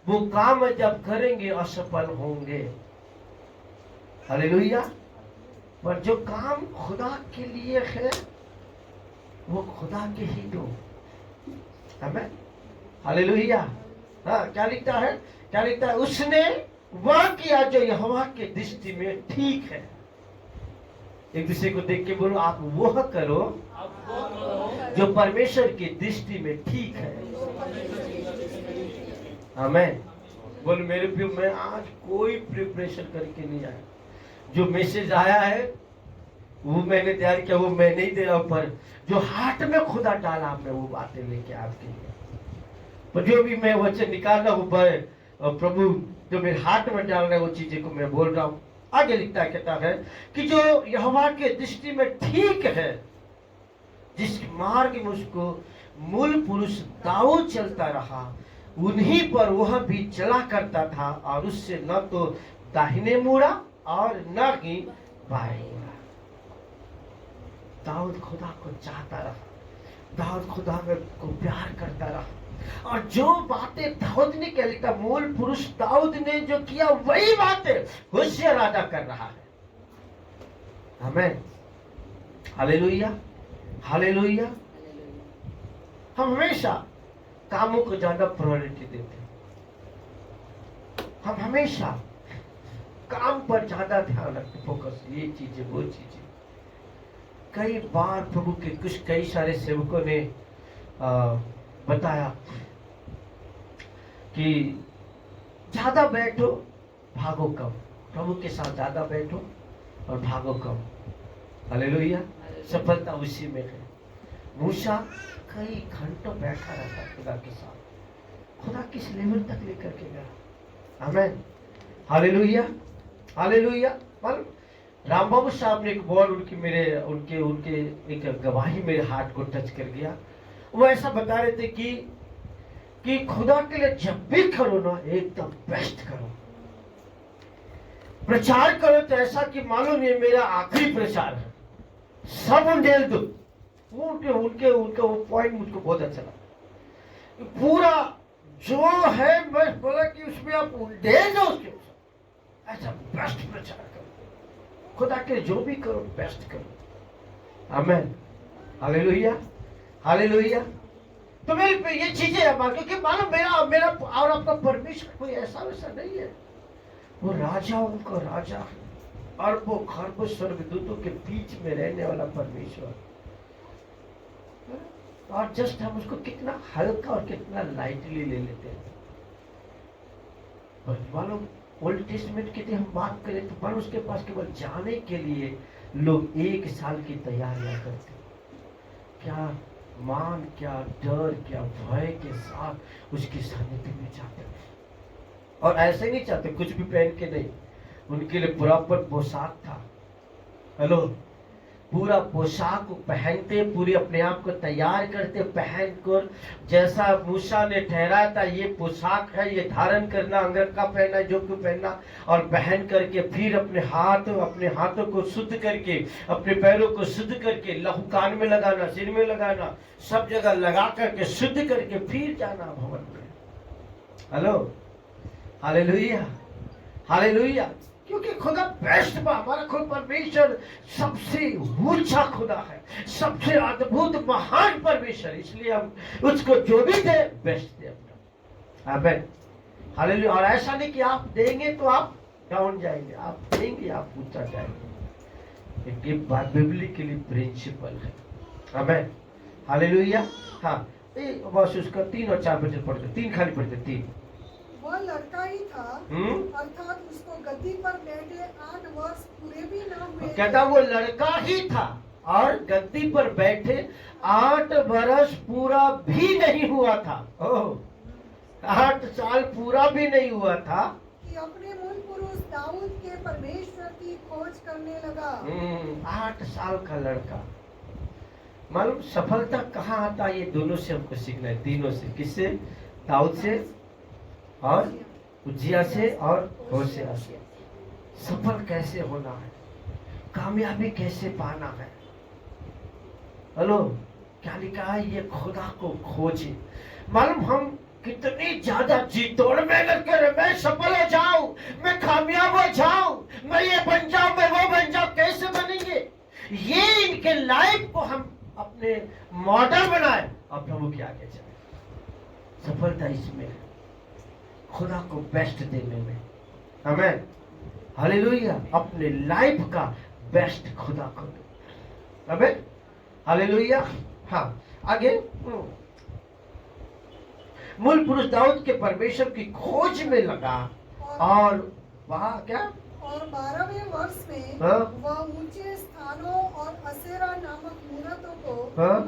वो काम जब करेंगे असफल होंगे। हालेलुया। पर जो काम खुदा के लिए है वो खुदा के ही दो। आमीन, हालेलुया। हाँ, क्या लिखता है, क्या लिखता है, उसने वह किया जो यहोवा के दृष्टि में ठीक है। एक दूसरे को देख के बोलो, आप वह करो जो परमेश्वर की दृष्टि में ठीक है। आमीन। बोल मेरे भी, मैं आज कोई प्रिपरेशन करके नहीं आया। जो मैसेज आया है वो मैंने तैयार किया, वो मैं नहीं दे रहा हूं, पर जो हार्ट में खुदा डाला मैं वो बातें लेके आपके लिए। पर जो भी मैं वचन निकालना हूं, प्रभु जो मेरे हार्ट में डाल रहा है वो चीजें को मैं बोल रहा हूं। आगे लिखता कहता है कि जो यहोवा के दृष्टि में ठीक है, जिस मार्ग में उसको मूल पुरुष दाऊद चलता रहा, उन्हीं पर वह भी चला करता था, और उससे न तो दाहिने मुड़ा और न ही बाएं मुड़ा। दाऊद खुदा को चाहता रहा, दाऊद खुदा को प्यार करता रहा, और जो बातें दाऊद ने क्या लिखा, मूल पुरुष दाऊद ने जो किया वही बातें होशियार राजा कर रहा है। आमीन, हालेलुया, हालेलुया। हम हमेशा कामों को ज्यादा प्रायोरिटी देते हैं। हम हमेशा काम पर ज्यादा ध्यान रखते, फोकस, ये चीजें वो चीजें। कई बार प्रभु के कई सारे सेवकों ने बताया कि ज्यादा बैठो भागो कम, प्रभु के साथ ज्यादा बैठो और भागो कम। हालेलुया। सफलता उसी में है। मूसा कई घंटों बैठा रहता खुदा के साथ, खुदा किस लेवल तक लेकर के गया। आमीन, हालेलुया, हालेलुया। पर राम बाबू साहब ने एक वर्ड उनके एक गवाही मेरे हार्ट को टच कर गया। वो ऐसा बता रहे थे कि खुदा के लिए जब भी करो ना, एकदम बेस्ट करो। प्रचार करो तो ऐसा कि मालूम ये मेरा आखिरी प्रचार है, सब उंडेल दो। उनके वो पॉइंट मुझको बहुत अच्छा लगा। पूरा जो है बस बोला कि उसमें आप उंडेल दो, उसके ऐसा बेस्ट प्रचार करो। खुदा के जो भी करो बेस्ट करो। आमीन, हालेलुया, हालेलुया। तो मेरे पे ये चीजें है, क्योंकि मालूम मेरा मेरा और आपका परमेश्वर कोई ऐसा वैसा नहीं है। वो राजाओं का राजा है, अरबों खरबों स्वर्गदूतों के बीच में रहने वाला परमेश्वर। और जस्ट हम उसको कितना हल्का और कितना लाइटली ले लेते हैं। पर मालूम ओल्ड टेस्टमेंट की हम बात करें तो मालूम उसके पास केवल जाने के लिए लोग 1 साल की तैयारियां करते। क्या मान, क्या डर, क्या भय के साथ उसके सानिध्य में जाते हैं। और ऐसे नहीं चाहते कुछ भी पहन के नहीं, उनके लिए प्रॉपर पोशाक था। हेलो, पूरा पोशाक को पहनते, पूरी अपने आप को तैयार करते, पहनकर जैसा मूसा ने ठहराया था ये पोशाक है, ये धारण करना, अंगरखा पहनना, जो क्यों पहनना, और पहन करके फिर अपने हाथों को शुद्ध करके, अपने पैरों को शुद्ध करके, लहू कान में लगाना, सिर में लगाना, सब जगह लगा करके शुद्ध करके फिर जाना भवन में। Hello, hallelujah, hallelujah. क्योंकि खुदा बेस्ट बा, हमारा खुद परमेश्वर सबसे ऊंचा खुदा है, सबसे अद्भुत महान परमेश्वर, इसलिए हम उसको जो भी दे बेस्ट दे अपना। आमीन, हालेलुया। और ऐसा नहीं कि आप देंगे तो आप डाउन जाएंगे, आप देंगे आप ऊंचा जाएंगे। एक बात बिब्लिकली प्रिंसिपल है। आमीन, हालेलुया। हाँ, बस उसका 3 और 4 वचन पढ़ते, 3 खाली पढ़ते, 3। वह लड़का ही था, अर्थात उसको गद्दी पर बैठे 8 वर्ष पूरे भी न हुए। कहता वो लड़का ही था और गद्दी पर बैठे 8 वर्ष पूरा भी नहीं हुआ था। 8 साल पूरा भी नहीं हुआ था कि अपने मूल पुरुष दाऊद के परमेश्वर की खोज करने लगा। 8 साल का लड़का। मालूम सफलता कहाँ आता है? ये दोनों से हमको सीखना है, तीनों से। किससे? दाऊद से और उज्जिया से और होशे से। सफल कैसे होना है, कामयाबी कैसे पाना है। हेलो, क्या लिखा है? ये खुदा को खोजे। मालूम हम कितनी ज्यादा जी तोड़ मेहनत करें, मैं सफल हो जाऊं, मैं कामयाब हो जाऊं, मैं ये बन जाऊं, मैं वो बन जाऊं। कैसे बनेंगे? ये इनके लाइफ को हम अपने मॉडल बनाए और प्रभु के आगे चले। सफलता इसमें है, खुदा को बेस्ट देने में। आमीन, हालेलुया। अपने लाइफ का बेस्ट खुदा को दो। आमीन, हालेलुया। हाँ, आगे। मूल पुरुष दाऊद के परमेश्वर की खोज में लगा और वहां क्या? और 12वें वर्ष में वह ऊंचे स्थानों और असेरा नामक मूर्तों को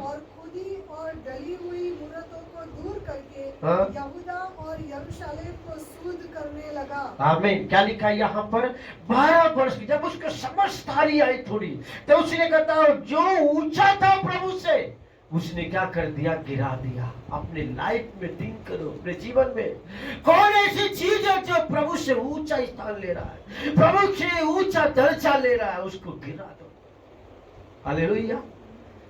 और खुदी और डली हुई मूर्तों को दूर करके यहूदा और यरूशलेम को शुद्ध करने लगा। आमीन। क्या लिखा है यहाँ पर? 12 वर्ष की जब उसको समझदारी आई थोड़ी, तो उसने कहता जो ऊंचा था प्रभु से, उसने क्या कर दिया? गिरा दिया। अपने लाइफ में थिंक करो, अपने जीवन में कौन ऐसी चीज है जो प्रभु से ऊंचा स्थान ले रहा है, प्रभु से ऊंचा दर्जा ले रहा है, उसको गिरा दो। Hallelujah,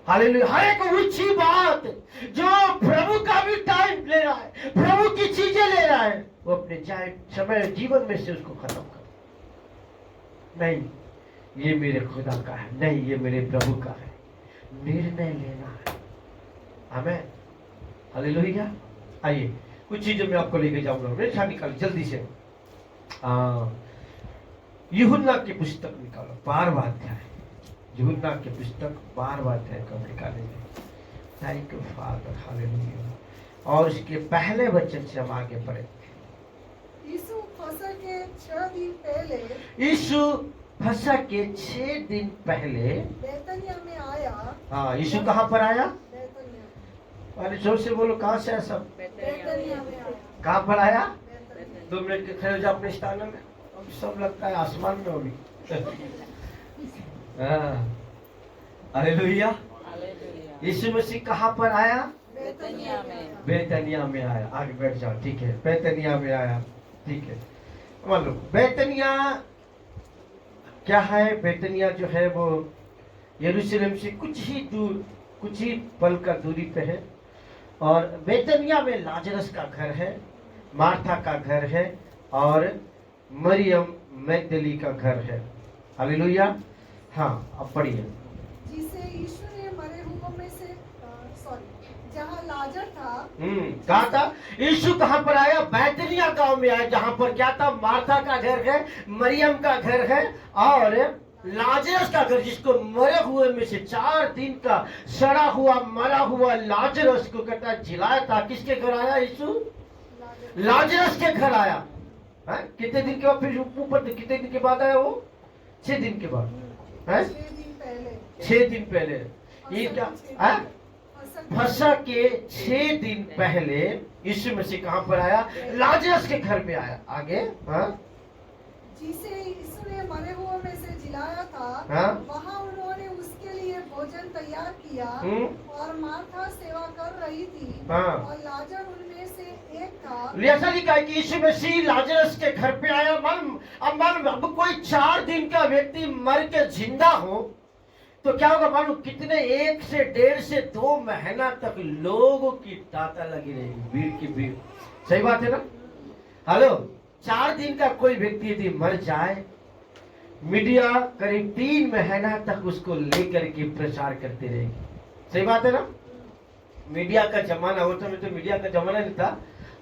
hallelujah. हर एक ऊंची बात जो प्रभु का भी टाइम ले रहा है, प्रभु की चीजें ले रहा है, वो अपने समय जीवन में से उसको खत्म कर। नहीं, ये मेरे खुदा का है, नहीं ये मेरे प्रभु का है। निर्णय लेना है। आमीन, हालेलुया। आइए कुछ चीजें मैं आपको लेके जाऊंगा। मेरे निकाल जल्दी से। यूहन्ना की पुस्तक निकालो, 12वां अध्याय। यूहन्ना की पुस्तक 12वां अध्याय को निकालेंगे। Thank you father, hallelujah. और इसके पहले वचन से हम आगे बढ़े। यीशु फसह के 6 दिन पहले, यीशु फसह के 6 दिन पहले बैतनिया में आया। हाँ, यीशु कहाँ पर आया? अरे जोर से बोलो, कहाँ से है सब? बैतनिया में आया। कहाँ पर आया? 2 मिनट के खड़े हो जाओ अपने स्थान में। अब सब लगता है आसमान में होगी। हालेलुया। यीशु मसीह कहाँ पर आया? बैतनिया में। बैतनिया में आया। आगे बैठ जाओ, ठीक है। बैतनिया में आया, ठीक है। मान लो बैतनिया क्या है? बैतनिया जो है वो यरूशलेम से कुछ ही दूर, कुछ ही पल का दूरी पे है। और बैतनिया में लाजरस का घर है, मार्था का घर है और मरियम मैगदली का घर है। हालेलुया। हाँ, अब पढ़िए। जिसे यीशु ने मरे हुओं में था। कहा था यीशु कहाँ पर आया? बैतनिया गांव में आया, जहां पर क्या था? मार्था का घर है, मरियम का घर है और लाजरस का घर, जिसको मरे हुए में से 4 दिन का सड़ा हुआ मरा हुआ लाजरस को कहता जिलाया था। किसके घर आया यीशु? लाजरस के घर आया। कितने दिन के बाद? फिर ऊपर कितने दिन के बाद आया वो? 6 दिन के बाद। 6 दिन पहले। ये क्या? फसह के 6 दिन पहले यीशु मसीह कहाँ पर आया? लाजरस के घर में आया। आगे जिसे यीशु ने मरे हुए में से जिलाया था, वहाँ उन्होंने उसके लिए भोजन तैयार किया और मार्था सेवा कर रही थी और लाजर उनमें से एक था। ऐसा लिखा है कि यीशु मसीह लाजरस के घर पे आया। अब कोई 4 दिन का व्यक्ति मर के जिंदा हो तो क्या होगा मालूम? कितने 1 से 1.5 से 2 महीना तक लोगों की तांता लगी रहेगी, भीड़ की भीड़। सही बात है ना? हेलो, 4 दिन का कोई व्यक्ति यदि मर जाए, मीडिया करीब 3 महीना तक उसको लेकर के प्रचार करती रहेगी। सही बात है ना? मीडिया का जमाना, होता में तो मीडिया का जमाना नहीं था,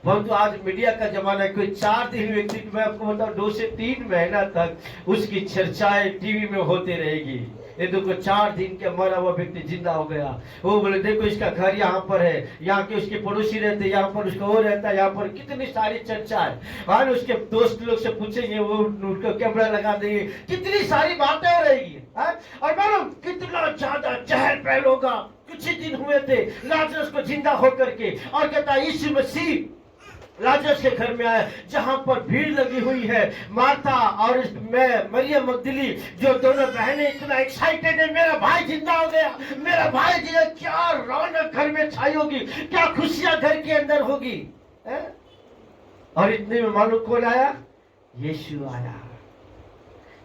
परंतु आज मीडिया का जमाना है। कोई 4 दिन व्यक्ति, मैं आपको बताऊं, 2 से 3 महीना तक उसकी चर्चाएं टीवी में होती रहेगी। ये देखो 4 दिन के मरा हुआ व्यक्ति जिंदा हो गया। वो बोले देखो इसका घर यहाँ पर है, यहाँ के उसके पड़ोसी रहते हैं, यहाँ पर उसका वो रहता है, यहाँ पर कितनी सारी चर्चा है। और उसके दोस्त लोग से पूछेंगे, वो उनका कैमरा लगा देंगे, कितनी सारी बातें हो रहेगी। और मालूम कितना ज्यादा चहल पहल होगा। कुछ ही दिन हुए थे लाजरस को जिंदा होकर के, और कहता यीशु मसीह लाजरस के घर में आया, जहां पर भीड़ लगी हुई है। मार्था और मैं मरियम मगदली, जो दोनों बहनें इतना एक्साइटेड है, मेरा भाई जिंदा हो गया, मेरा भाई जिंदा। क्या रौनक घर में छाई होगी, क्या खुशियां घर के अंदर होगी। और इतने में मालूम कौन आया? यीशु आया।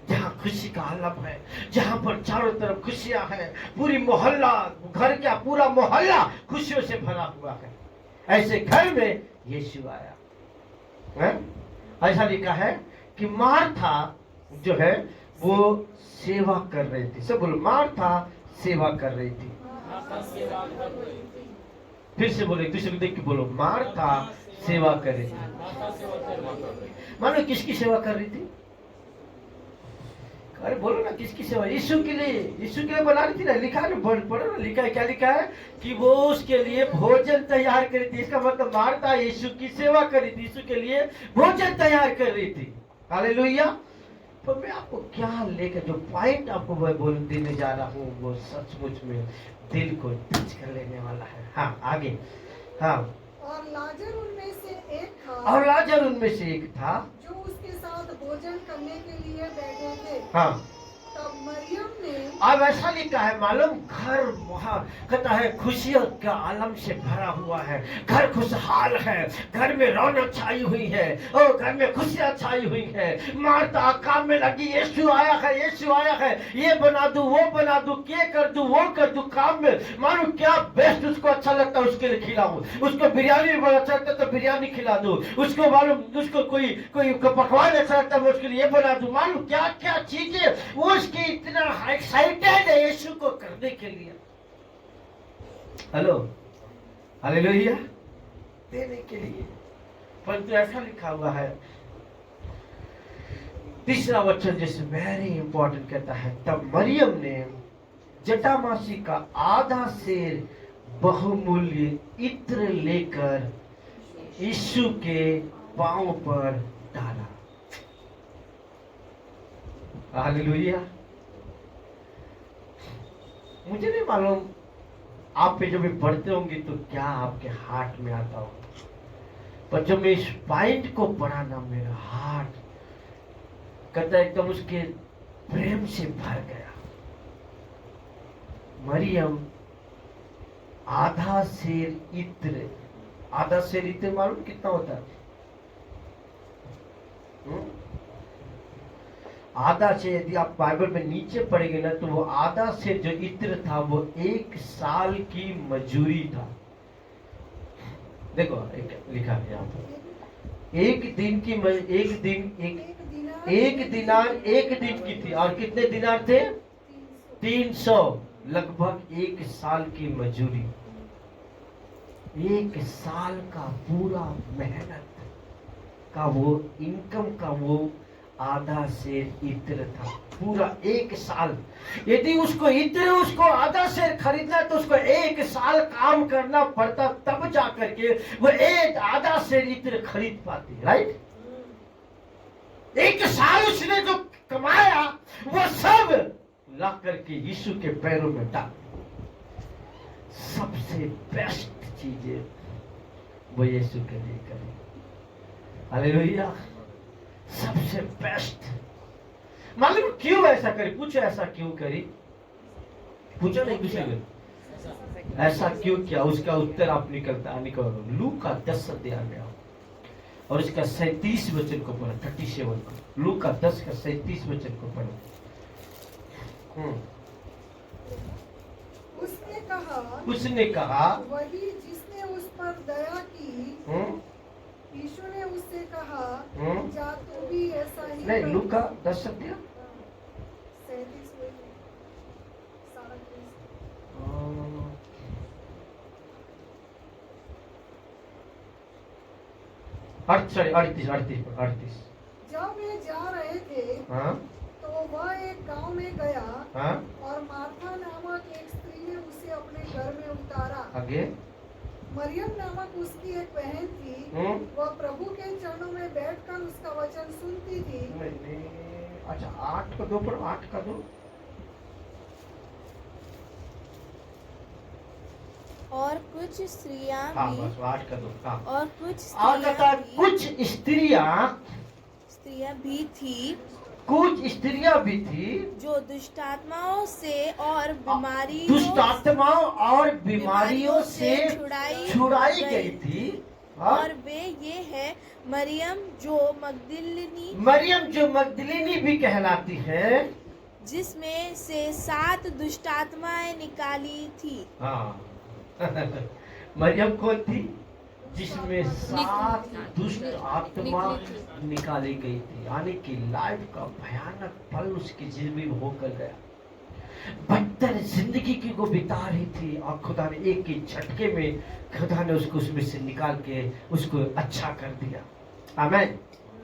जहां खुशी का आलम है, जहां पर चारों तरफ खुशियां हैं, पूरी मोहल्ला, घर क्या पूरा मोहल्ला खुशियों से भरा हुआ है, ऐसे घर में यीशु आया। ऐसा लिखा है कि मार्था जो है वो सेवा कर रही थी। सब बोलो, मार्था सेवा कर रही थी। फिर से बोलो, दूसरे को देख के बोलो, मार्था सेवा कर रही थी। मानो किसकी सेवा कर रही थी? अरे बोलो ना, किसकी सेवा? यीशु के लिए। यीशु के लिए बना रही थी ना। लिखा है, पढ़ो ना, लिखा है, क्या लिखा है? कि वो उसके लिए भोजन तैयार करी थी। इसका मतलब मार्था यीशु की सेवा करी थी, यीशु के लिए भोजन तैयार कर रही थी। हालेलुया। तो मैं आपको क्या लेकर, जो पॉइंट आपको मैं बोल देने जा रहा हूँ, वो सचमुच में दिल को टच कर लेने वाला है। हाँ आगे। हाँ, और लाजर उनमें से एक था, और लाजर उनमें से एक था जो उसके साथ भोजन करने के लिए बैठे थे। हाँ, तब मरियम ने, अब ऐसा लिखा है मालूम, घर वहाँ कहता है खुशियों का आलम से भरा हुआ है, घर खुशहाल है, घर में रौनक छाई हुई है, और घर में खुशियां छाई हुई है। मार्था काम में लगी, यीशु आया है, यीशु आया है, ये बना दूं, वो बना दूं, ये कर दूं, वो कर दूं। काम में मालूम क्या बेस्ट उसको अच्छा लगता है उसके लिए खिलाऊं। उसको बिरयानी बड़ा अच्छा लगता है तो बिरयानी खिला दूं। उसको मालूम, उसको कोई पकवान अच्छा लगता है, मैं उसके लिए बना दूं। मालूम क्या क्या चीजें वो उसकी इतना एक्साइटेड है यीशु को करने के लिए। हेलो, हालेलुया, देने के लिए। परंतु ऐसा लिखा हुआ है, तीसरा वचन जैसे वेरी इंपॉर्टेंट कहता है, तब मरियम ने जटामासी का आधा सेर बहुमूल्य इत्र लेकर यीशु के पांव पर डाला। हालेलुया। मुझे नहीं मालूम आप पे जब भी पढ़ते होंगे तो क्या आपके हार्ट में आता हो, पर जब मैं इस पॉइंट को पढ़ा ना, मेरा हार्ट कहता एकदम उसके प्रेम से भर गया। मरियम आधा सेर इत्र, आधा सेर इत्र मालूम कितना होता है? आधा से, यदि आप बाइबल में नीचे पढ़ेंगे ना, तो वो आधा से जो इत्र था वो 1 साल की मजूरी था। देखो लिखा है यहाँ पर, एक दिनार 1 दिन की थी, और कितने दिनार थे? 300, लगभग 1 साल की मजूरी। 1 साल का पूरा मेहनत का वो इनकम का वो आधा शेर इत्र था। पूरा 1 साल, यदि उसको इत्र उसको आधा शेर खरीदना तो उसको 1 साल काम करना पड़ता, तब जा करके वो एक आधा शेर इत्र खरीद पाती। राइट? 1 साल उसने जो कमाया वो सब ला करके यीशु के पैरों में डाल। सबसे बेस्ट चीजें वो यीशु के लिए करें। हालेलुया। सबसे बेस्ट। मालूम क्यों ऐसा करी? पूछो ऐसा क्यों करी? पूछो नहीं किसी को ऐसा क्यों किया? उसका उत्तर आप निकलो। लूका 10 अध्याय में आओ और इसका 37 वचन को पढ़ो। 37 को, लूका 10 का 37 वचन को पढ़ो। उसने कहा वही जिसने उस पर दया की। यीशु ने उससे कहा जा तू भी ऐसा ही नहीं, कर। लूका 10 अध्याय 37 38। जब वे जा रहे थे हाँ तो वह एक गांव में गया हाँ और मार्था नामक एक स्त्री ने उसे अपने घर में उतारा। आगे। मरियम नामक उसकी एक बहन थी। वह प्रभु के चरणों में बैठकर उसका वचन सुनती थी। नहीं, अच्छा 8 का 2 पर 8 का 2। और कुछ स्त्रियां हाँ भी बस 8 का 2। हाँ और कुछ और कहता कुछ स्त्रियां भी थी स्त्रियां भी थी जो दुष्टात्माओं से और बीमारियों से छुड़ाई गई थी। और वे ये है मरियम जो मगदलिनी भी कहलाती है, जिसमें से 7 दुष्टात्माएं निकाली थी। हाँ मरियम कौन थी? जिसमें 7 दुष्ट आत्मा निकाली गई थी। यानी कि लाइफ का भयानक पल उसकी जिंदगी में होकर गया। बदतर जिंदगी की को बिता रही थी और खुदा ने एक ही झटके में खुदा ने उसको उसमें से निकाल के उसको अच्छा कर दिया। आमीन,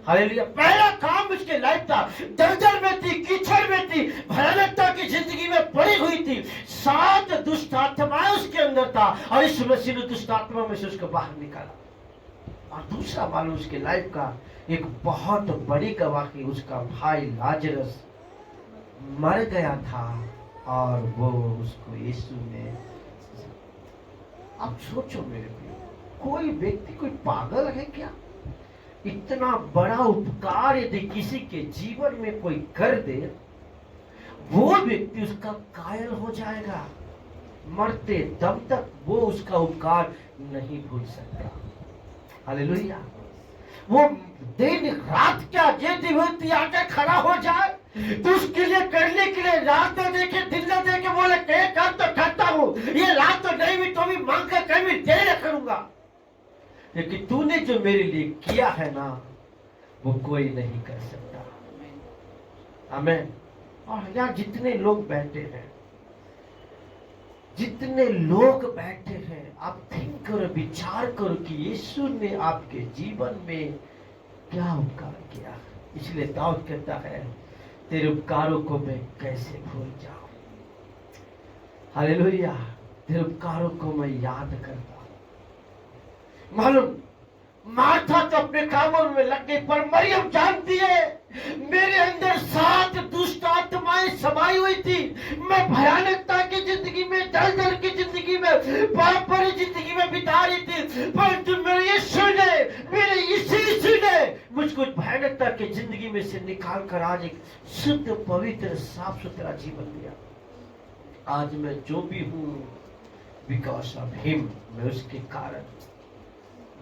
हालेलुया। पहला काम उसके लाइफ था, दलदल में थी, कीचड़ में थी, भयानकता की जिंदगी में पड़ी हुई थी। 7 दुष्ट आत्माएं उसके अंदर था और इस मसीह ने दुष्ट आत्मा में से उसको बाहर निकाला। और दूसरा मालूम उसके लाइफ का एक बहुत बड़ी गवाही, उसका भाई लाजरस मर गया था और वो उसको यीशु ने। अब सोचो मेरे भाई, कोई व्यक्ति कोई पागल है क्या? इतना बड़ा उपकार यदि किसी के जीवन में कोई कर दे, वो व्यक्ति उसका कायल हो जाएगा। मरते दम तक वो उसका उपकार नहीं भूल सकता। हालेलुया। वो दिन रात क्या यदि व्यक्ति आके खड़ा हो जाए तो उसके लिए करने के लिए रात न देखे दिन न देखे, बोले कर तो करता हूँ, ये रात तो नहीं भी तो भी मांग कर कभी दे करूंगा, लेकिन तूने जो मेरे लिए किया है ना वो कोई नहीं कर सकता। आमीन। और यहाँ जितने लोग बैठे हैं, आप थिंक करो, विचार करो कि यीशु ने आपके जीवन में क्या उपकार किया। इसलिए दाऊद कहता है तेरे उपकारों को मैं कैसे भूल जाऊं। हालेलुया। तेरे उपकारों को मैं याद करता हूं। मालूम मार्था तो अपने कामों में लग गई, पर मरियम जानती है मेरे अंदर 7 दुष्ट आत्माएं समाई हुई थी। मैं भयानकता की जिंदगी में, दलदल की जिंदगी में, पाप भरी जिंदगी में बिता रही थी, परंतु मेरे यीशु ने मुझको भयानकता की जिंदगी में से निकाल कर आज एक शुद्ध पवित्र साफ सुथरा जीवन दिया। आज मैं जो भी हूँ बिकॉज ऑफ हिम, मैं उसके कारण।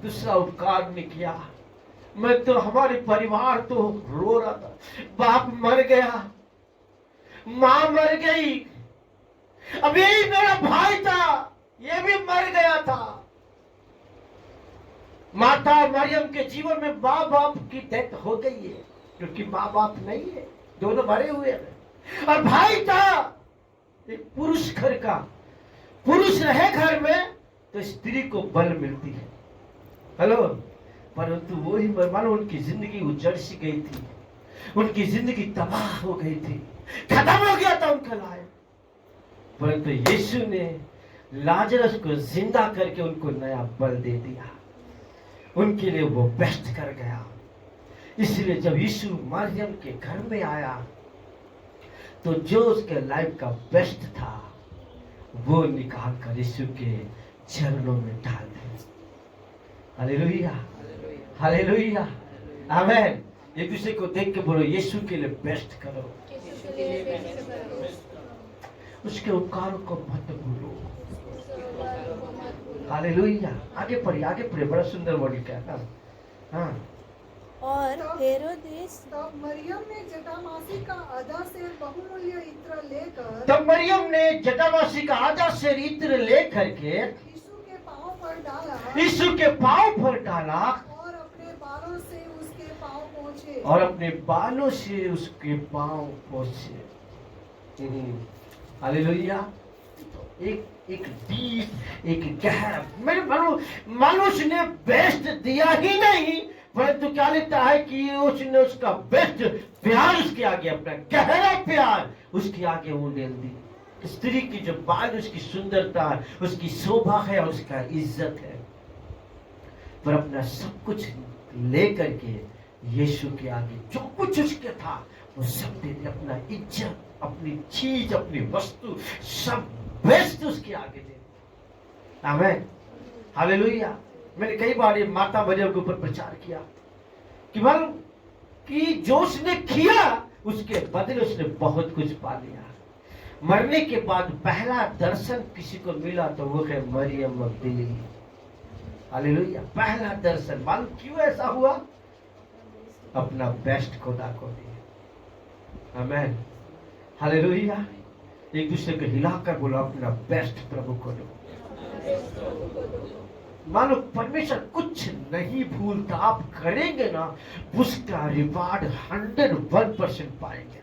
दूसरा उपकार ने किया, मैं तो हमारे परिवार तो रो रहा था, बाप मर गया, मां मर गई, अब यही मेरा भाई था ये भी मर गया था। माता मरियम के जीवन में माँ बाप की डेथ हो गई है, क्योंकि माँ बाप नहीं है, दोनों मरे हुए हैं। और भाई था एक पुरुष घर का, पुरुष रहे घर में तो स्त्री को बल मिलती है। हेलो, परंतु वही मानो उनकी जिंदगी उजड़ सी गई थी, उनकी जिंदगी तबाह हो गई थी, खत्म हो गया था उनका लाइफ। परंतु यीशु ने लाजरस को जिंदा करके उनको नया बल दे दिया, उनके लिए वो बेस्ट कर गया। इसलिए जब यीशु मरियम के घर में आया तो जो उसके लाइफ का बेस्ट था वो निकाल कर यीशु के चरणों में डाल दिया। हालेलुया, हालेलुया, आमेन। एक दूसरे को देख के बोलो, यीशु के लिए बेस्ट करो, उसके उपकारों को मत भूलो। हालेलुया। आगे पढ़िए, बड़ा सुंदर वर्ड क्या है। हाँ, और हेरोदेस तब मरियम ने जटामासी का आधा सेर बहुमूल्य इत्र लेकर तब मरियम ने जटामासी का आधा सेर इत्र लेकर के यीशु के पांव पर डाला यीशु के पांव पर डाला और अपने बालों से उसके पांव पोंछे और अपने बालों से उसके पांव पोंछे। हालेलुया। एक डीप, एक गहरा, मेरे मनुष्य ने बेस्ट दिया ही नहीं, परंतु क्या लिखता है कि उसने उसका बेस्ट प्यार उसके आगे, अपना गहरा प्यार उसके आगे वो डाल दी। स्त्री की जो बाल, उसकी सुंदरता, उसकी शोभा है और उसका इज्जत है, पर अपना सब कुछ लेकर के यीशु के आगे जो कुछ उसके था वो सब दे दिया। अपना इज्जत, अपनी चीज, अपनी वस्तु, सब बेस्ट उसके आगे दे दिया। आमीन, हालेलुया। मैंने कई बार ये माता मरियम के ऊपर प्रचार किया कि मालूम कि जो उसने किया उसके बदले उसने बहुत कुछ पा लिया। मरने के बाद पहला दर्शन किसी को मिला तो वो है मरियम मगदलीनी। हालेलुया। पहला दर्शन, मालूम क्यों ऐसा हुआ? अपना बेस्ट खुदा को दिया। आमीन, हालेलुया। एक दूसरे को हिलाकर बोलो, अपना बेस्ट प्रभु को दो। मानो परमेश्वर कुछ नहीं भूलता, आप करेंगे ना उसका रिवार्ड 101% पाएंगे।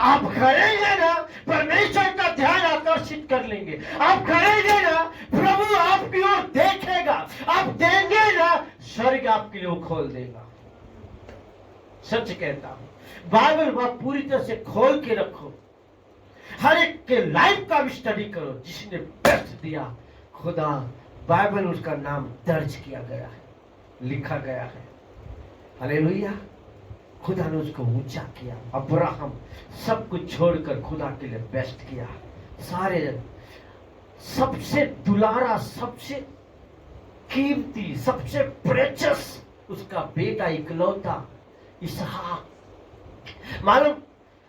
आप करेंगे ना परमेश्वर का ध्यान आकर्षित कर लेंगे, आप करेंगे ना प्रभु आपकी ओर देखेगा, आप देंगे ना स्वर्ग आपके लिए खोल देगा। सच कहता हूं, बाइबल बात पूरी तरह से खोल के रखो, हर एक के लाइफ का भी स्टडी करो। जिसने बेस्ट दिया खुदा, बाइबल उसका नाम दर्ज किया गया है, लिखा गया है। हालेलुया। खुदा ने उसको ऊंचा किया। अब्राहम सब कुछ छोड़कर खुदा के लिए बेस्ट किया। सारे सबसे दुलारा, सबसे कीमती, सबसे प्रेचस उसका बेटा इकलौता इसहाक। मालूम,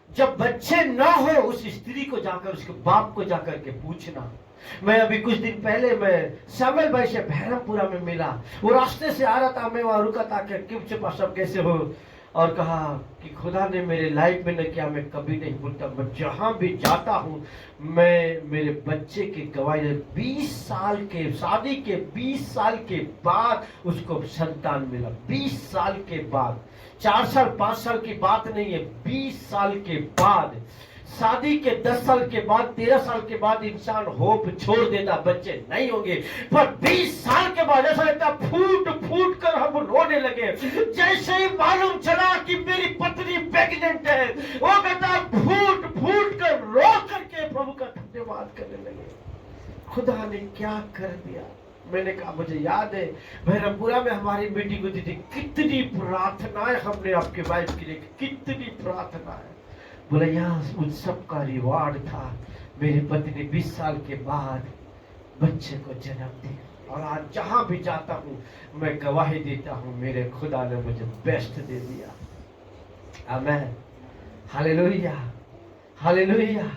जब बच्चे ना हो उस स्त्री को जाकर, उसके बाप को जाकर के पूछना। मैं अभी कुछ दिन पहले मैं श्यामल भाई से बहरमपुरा में मिला, वो रास्ते से आ रहा था, मैं वहां रुका था कि क्यों चुपा सब कैसे हो, और कहा कि खुदा ने मेरे लाइफ में न किया मैं कभी नहीं भूलता। मैं जहां भी जाता हूं मैं मेरे बच्चे की गवाही, 20 साल के शादी के 20 साल के बाद उसको संतान मिला। 20 साल के बाद, 4 साल 5 साल की बात नहीं है, 20 साल के बाद। शादी के 10 साल के बाद, 13 साल के बाद इंसान होप छोड़ देता, बच्चे नहीं होंगे, पर 20 साल के बाद ऐसा लगता फूट फूट कर हम रोने लगे। जैसे ही मालूम चला कि मेरी पत्नी प्रेग्नेंट है, वो कहता फूट फूट कर रो करके प्रभु का धन्यवाद करने लगे। खुदा ने क्या कर दिया। मैंने कहा मुझे याद है बहरमपुरा में हमारी मीटिंग होती थी, कितनी प्रार्थनाएं हमने आपके वाइफ के लिए, कितनी प्रार्थनाएं। बोला यहाँ उन सब का रिवार्ड था, मेरी पत्नी 20 साल के बाद बच्चे को जन्म दिया, और आज जहां भी जाता हूं मैं गवाही देता हूं मेरे खुदा ने मुझे बेस्ट दे दिया। आमीन, हालेलुया, हालेलुया।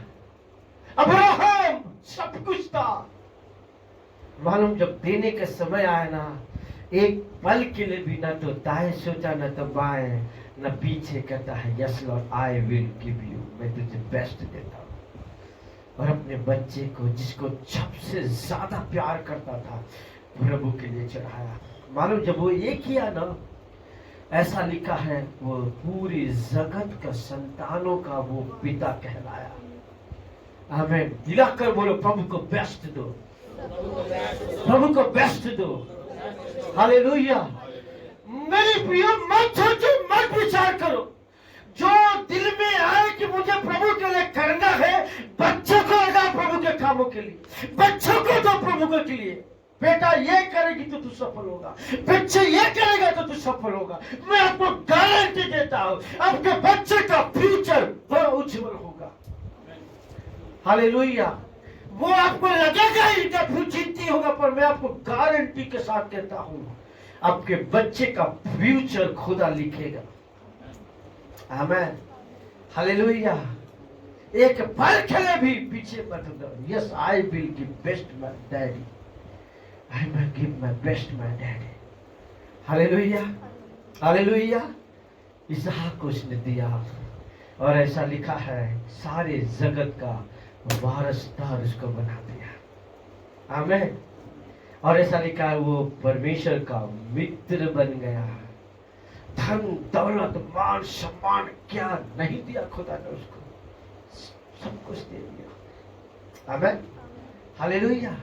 अब्राहम सब कुछ था, मालूम जब देने का समय आया ना, एक पल के लिए भी ना तो दाएं सोचा ना तो बाएं, न पीछे कहता है yes Lord I will give you, मैं तुझे बेस्ट देता हूं। और अपने बच्चे को जिसको सबसे ज्यादा प्यार करता था प्रभु के लिए चढ़ाया। मालूम जब वो ये किया ना, ऐसा लिखा है वो पूरी जगत का संतानों का वो पिता कहलाया। आमीन, दिलाकर बोलो प्रभु को बेस्ट दो। प्रभु को बेस्ट दो। हालेलुया। मेरे प्रिय, मत सोचो, मत विचार करो। जो दिल में आए कि मुझे प्रभु के लिए करना है, बच्चों को लगा प्रभु के कामों के लिए, बच्चों को दो प्रभु के लिए। बेटा ये करेगी तो तू सफल होगा, बच्चे ये करेगा तो तू सफल होगा। मैं आपको गारंटी देता हूं, आपके बच्चे का फ्यूचर बड़ा उज्जवल होगा। हालेलुया। वो आपको लगेगा इंटरव्यू जीतती होगा, पर मैं आपको गारंटी के साथ कहता हूं, आपके बच्चे का फ्यूचर खुदा लिखेगा। आमेन। हालेलुया। एक पल के लिए भी पीछे मत हटो। Yes, I will give best my daddy, I will give my best my daddy. Hallelujah. Hallelujah. इसहाक को उसने दिया, और ऐसा लिखा है, सारे जगत का वारसदार उसको बना दिया। आमेन। और ऐसा लिखा है, वो परमेश्वर का मित्र बन गया। धन दौलत मान सम्मान क्या नहीं दिया खुदा ने उसको, सब कुछ दे दिया। आमेन। हालेलुया।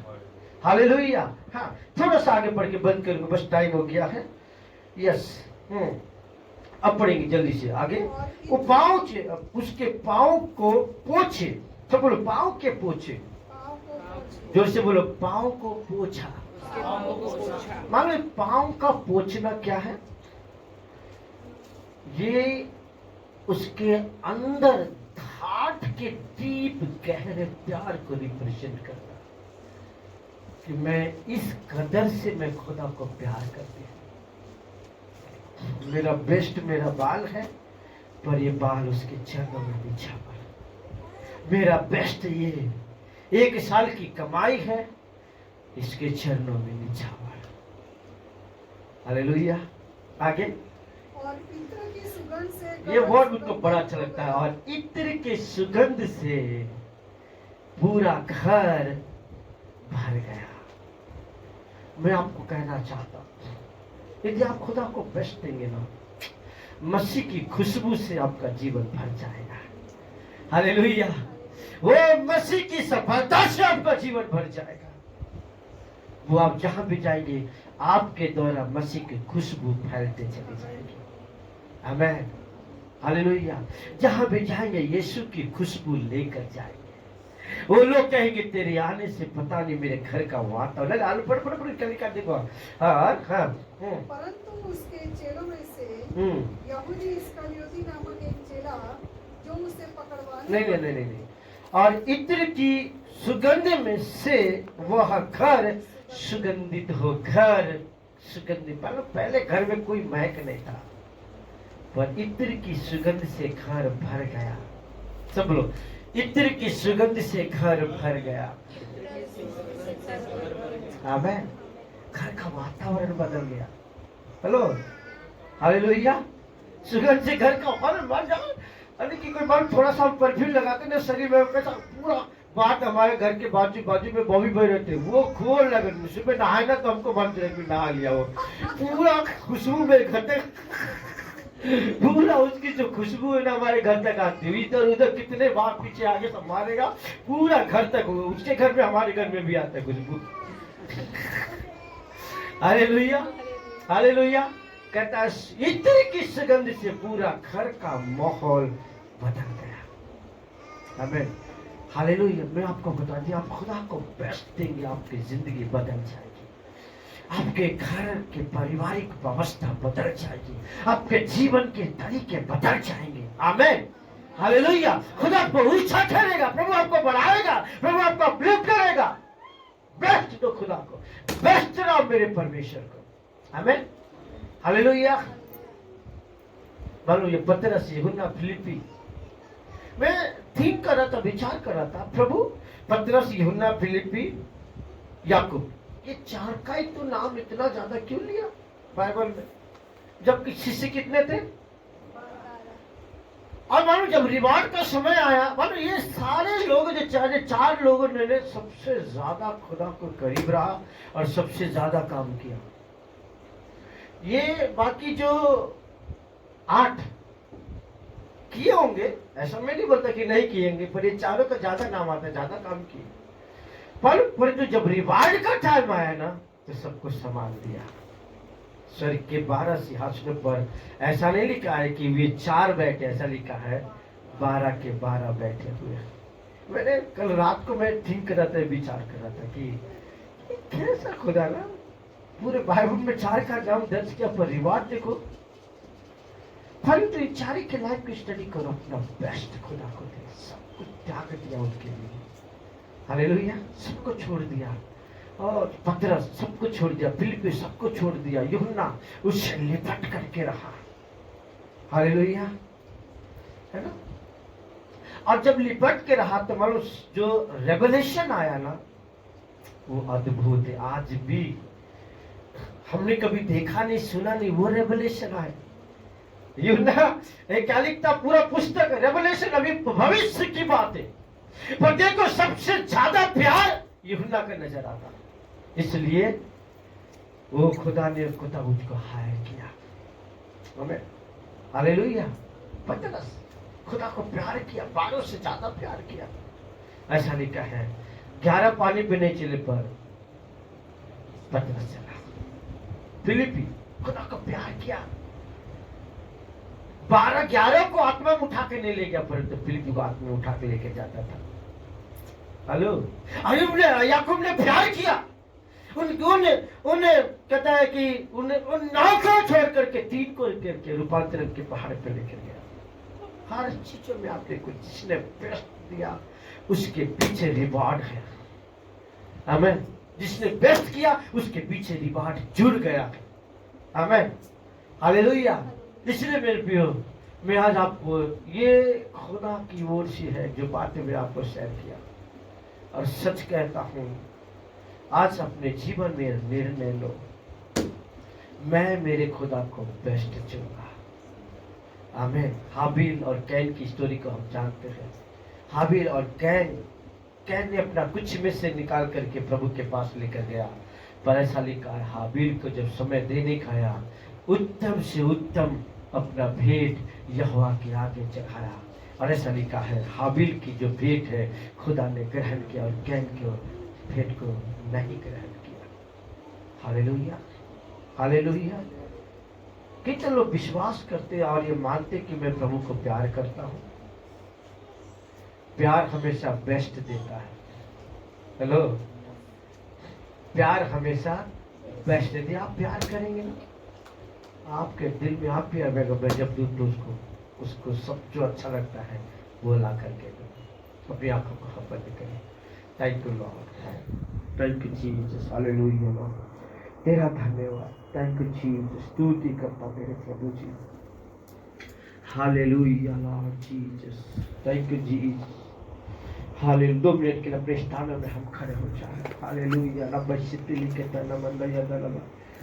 हालेलुया। हाँ, थोड़ा सा आगे पढ़ के बंद करूंगा, बस टाइम हो गया है। यस। अब पढ़ेंगे जल्दी से आगे। वो पाँव से, उसके पाँव को पोछे। तो बोलो पाँव के पोछे, जोर से बोलो पाँव को पोछा। मान लो पाँव का पोछना क्या है? ये उसके अंदर हार्ट के डीप गहरे प्यार को रिप्रेजेंट करता है कि मैं इस कदर से मैं खुदा को प्यार करती हूँ। मेरा बेस्ट मेरा बाल है, पर ये बाल उसके चरणों में बिछा पड़ा। मेरा बेस्ट ये 1 साल की कमाई है, इसके चरणों में बिछा पड़ा। हालेलुया। आगे। और इत्र की सुगंध से, ये वर्ड मुझको बड़ा अच्छा लगता है। और इत्र के सुगंध से पूरा घर भर गया। मैं आपको कहना चाहता हूं, यदि आप खुदा को बेस्ट देंगे ना, मसीह की खुशबू से आपका जीवन भर जाएगा। हालेलुया। वो मसीह की सफलता से आपका जीवन भर जाएगा। वो आप जहां भी जाएंगे, आपके द्वारा मसीह की खुशबू फैलते चली जाएगी। आमेन। हालेलुया। जहां भी जाएंगे, यीशु की खुशबू लेकर जाएंगे। वो लोग कहेंगे, तेरे आने से पता नहीं मेरे घर का वातावरण। आलू पड़ पड़ पड़ चल कर देखो। हाँ। परंतु उसके चेलों में से यहूदी इस्करियोती नामक एक चेला, जो उसे पकड़वाने नहीं। और इत्र की सुगंध में से वह घर सुगंधित हो। घर सुगंधित, पहले घर में कोई महक नहीं था, पर इत्र की सुगंध से घर भर गया। सब लोग, इत्र की सुगंध से घर भर गया। आमेन। घर का वातावरण बदल गया। हेलो। हालेलुया। सुगंध से घर का वातावरण बदल गया। अरे कि कोई बार थोड़ा सा परफ्यूम लगाते ना शरीर में, कैसा पूरा बात। हमारे घर के बाजू में बॉबी भाई रहते, वो खोल लगे, सुबह नहाए ना तो हमको मन करे नहा लिया। वो पूरा खुशबू में घर तक, पूरा उसकी जो खुशबू है ना हमारे घर तक आती है। इधर उधर कितने बार पीछे आगे सब मारेगा, पूरा घर तक। उसके घर में हमारे घर में भी आता है खुशबू। हालेलुया। हालेलुया। कहता है, इत्र की सुगंध से पूरा घर का माहौल बदल गया। आमीन। हालेलुया। मैं आपको बता दिया, आप खुदा को बेस्ट देंगे, आपकी जिंदगी बदल जाएगी। आपके घर के पारिवारिक व्यवस्था बदल जाएगी, आपके जीवन के तरीके बदल जाएंगे। आमीन। हालेलुया। खुदा आपको ऊंचा करेगा, प्रभु आपको बढ़ाएगा, प्रभु आपको अपलिफ्ट करेगा। बेस्ट दो खुदा को, बेस्ट दो मेरे परमेश्वर को। आमीन। हालेलुया। मान लो ये पतरस, यूहन्ना, फिलिप्पी, मैं थिंक कर रहा था, विचार कर रहा था, प्रभु पतरस, यूहन्ना, फिलिप्पी, याकूब, ये 4 का ही तो नाम इतना ज्यादा क्यों लिया बाइबल में, जबकि शिष्य कितने थे? और मानो जब रिवार्ड का समय आया, मानो ये सारे लोग जो 4 लोगों ने सबसे ज्यादा खुदा को करीब रहा और सबसे ज्यादा काम किया। ये बाकी जो 8 किए होंगे, ऐसा मैं नहीं बोलता कि नहीं किए होंगे, पर ये 4 का ज्यादा नाम आता है, ज्यादा काम किए। परंतु जब रिवार्ड का टाइम आया ना तो सब कुछ संभाल दिया। स्वर्ग के 12 सिंहासनों पर ऐसा नहीं लिखा है कि वे 4 बैठे, ऐसा लिखा है 12 के 12 बैठे हुए। मैंने कल रात को मैं थिंक कर रहा था, विचार कर रहा था कि कैसा खुदा ना पूरे बाइबल में 4 का नाम दर्ज किया, पर रिवार्ड देखो। परंतु 4 के लाइफ की स्टडी करो, अपना बेस्ट खुदा को दे, सब कुछ त्याग दिया उनके लिए। हालेलुया, सबको छोड़ दिया। और पतरस सबको छोड़ दिया, फिलिप्पी सबको छोड़ दिया, यूहन्ना उससे लिपट करके रहा। हालेलुया, है ना। और जब लिपट के रहा तो मानो जो रेवलेशन आया ना वो अद्भुत है। आज भी हमने कभी देखा नहीं, सुना नहीं, वो रेवलेशन आया। यूहन्ना क्या लिखता, पूरा पुस्तक रेवलेशन अभी भविष्य की बात है, पर देखो सबसे ज्यादा प्यार यूहन्ना का नजर आता। इसलिए वो खुदा ने खुदा मुझको हायर किया। हमें हालेलुया, पतरस खुदा को प्यार किया, 12 से ज्यादा प्यार किया। ऐसा लिखा है 11 पानी पीने चले पर पतरस चला। फिलिप्पी खुदा को प्यार किया, 11 को आत्मा में उठा के नहीं ले गया, परंतु फिलिप्पी को आत्मा में उठा के लेके जाता था। हेलो, अयुब ने, याकूब ने प्यार किया, उन्हें कहता है कि उन्हें उन नाव को छोड़ करके 3 को करके रूपांतरण के पहाड़ पे लेकर गया। हर चीजों में आपने कुछ जिसने बेस्ट दिया उसके पीछे रिवार्ड है। आमेन। जिसने बेस्ट किया उसके पीछे रिवार्ड जुड़ गया। आमेन, हालेलुया। इसलिए मेरे प्रियो, मैं आज आपको ये खुदा की ओर से है जो बातें मैं आपको शेयर किया, और सच कहता हूं आज अपने जीवन में निर्णय लो, मैं मेरे खुदा को बेस्ट चुनूंगा। आमीन। हाबिल और कैन की स्टोरी को हम जानते हैं। हाबिल और कैन ने अपना कुछ में से निकाल करके प्रभु के पास लेकर गया, पर ऐसा लिखा है हाबिल को जब समय देने का आया, उत्तम से उत्तम अपना भेंट यहोवा के आगे चढ़ाया। और ऐसा लिखा है हाबिल की जो भेंट है खुदा ने ग्रहण किया और कैन के भेंट को नहीं ग्रहण किया। Hallelujah, hallelujah. कितने लोग विश्वास करते और ये मानते कि मैं प्रभु को प्यार करता हूं। प्यार हमेशा बेस्ट देता है। हेलो, प्यार हमेशा बेस्ट देती है। आप प्यार करेंगे ना, आपके दिल में आप भी आवेगा, मैं जब दूँ उसको सब जो अच्छा लगता है वो ला करके दो। अपनी आंखों को बंद करें। Thank you Lord, thank you Jesus, hallelujah Lord, तेरा धन्यवाद। थैंक यू जीसस, स्तुति करता मेरे प्रभु जी। Hallelujah Lord Jesus, thank you Jesus. Hallelujah. 2 minute के लिए अपने स्थान में हम खड़े हो जाए। हालेलुया। रब्बा शित्री लिखे तना मंदा यादा लगा।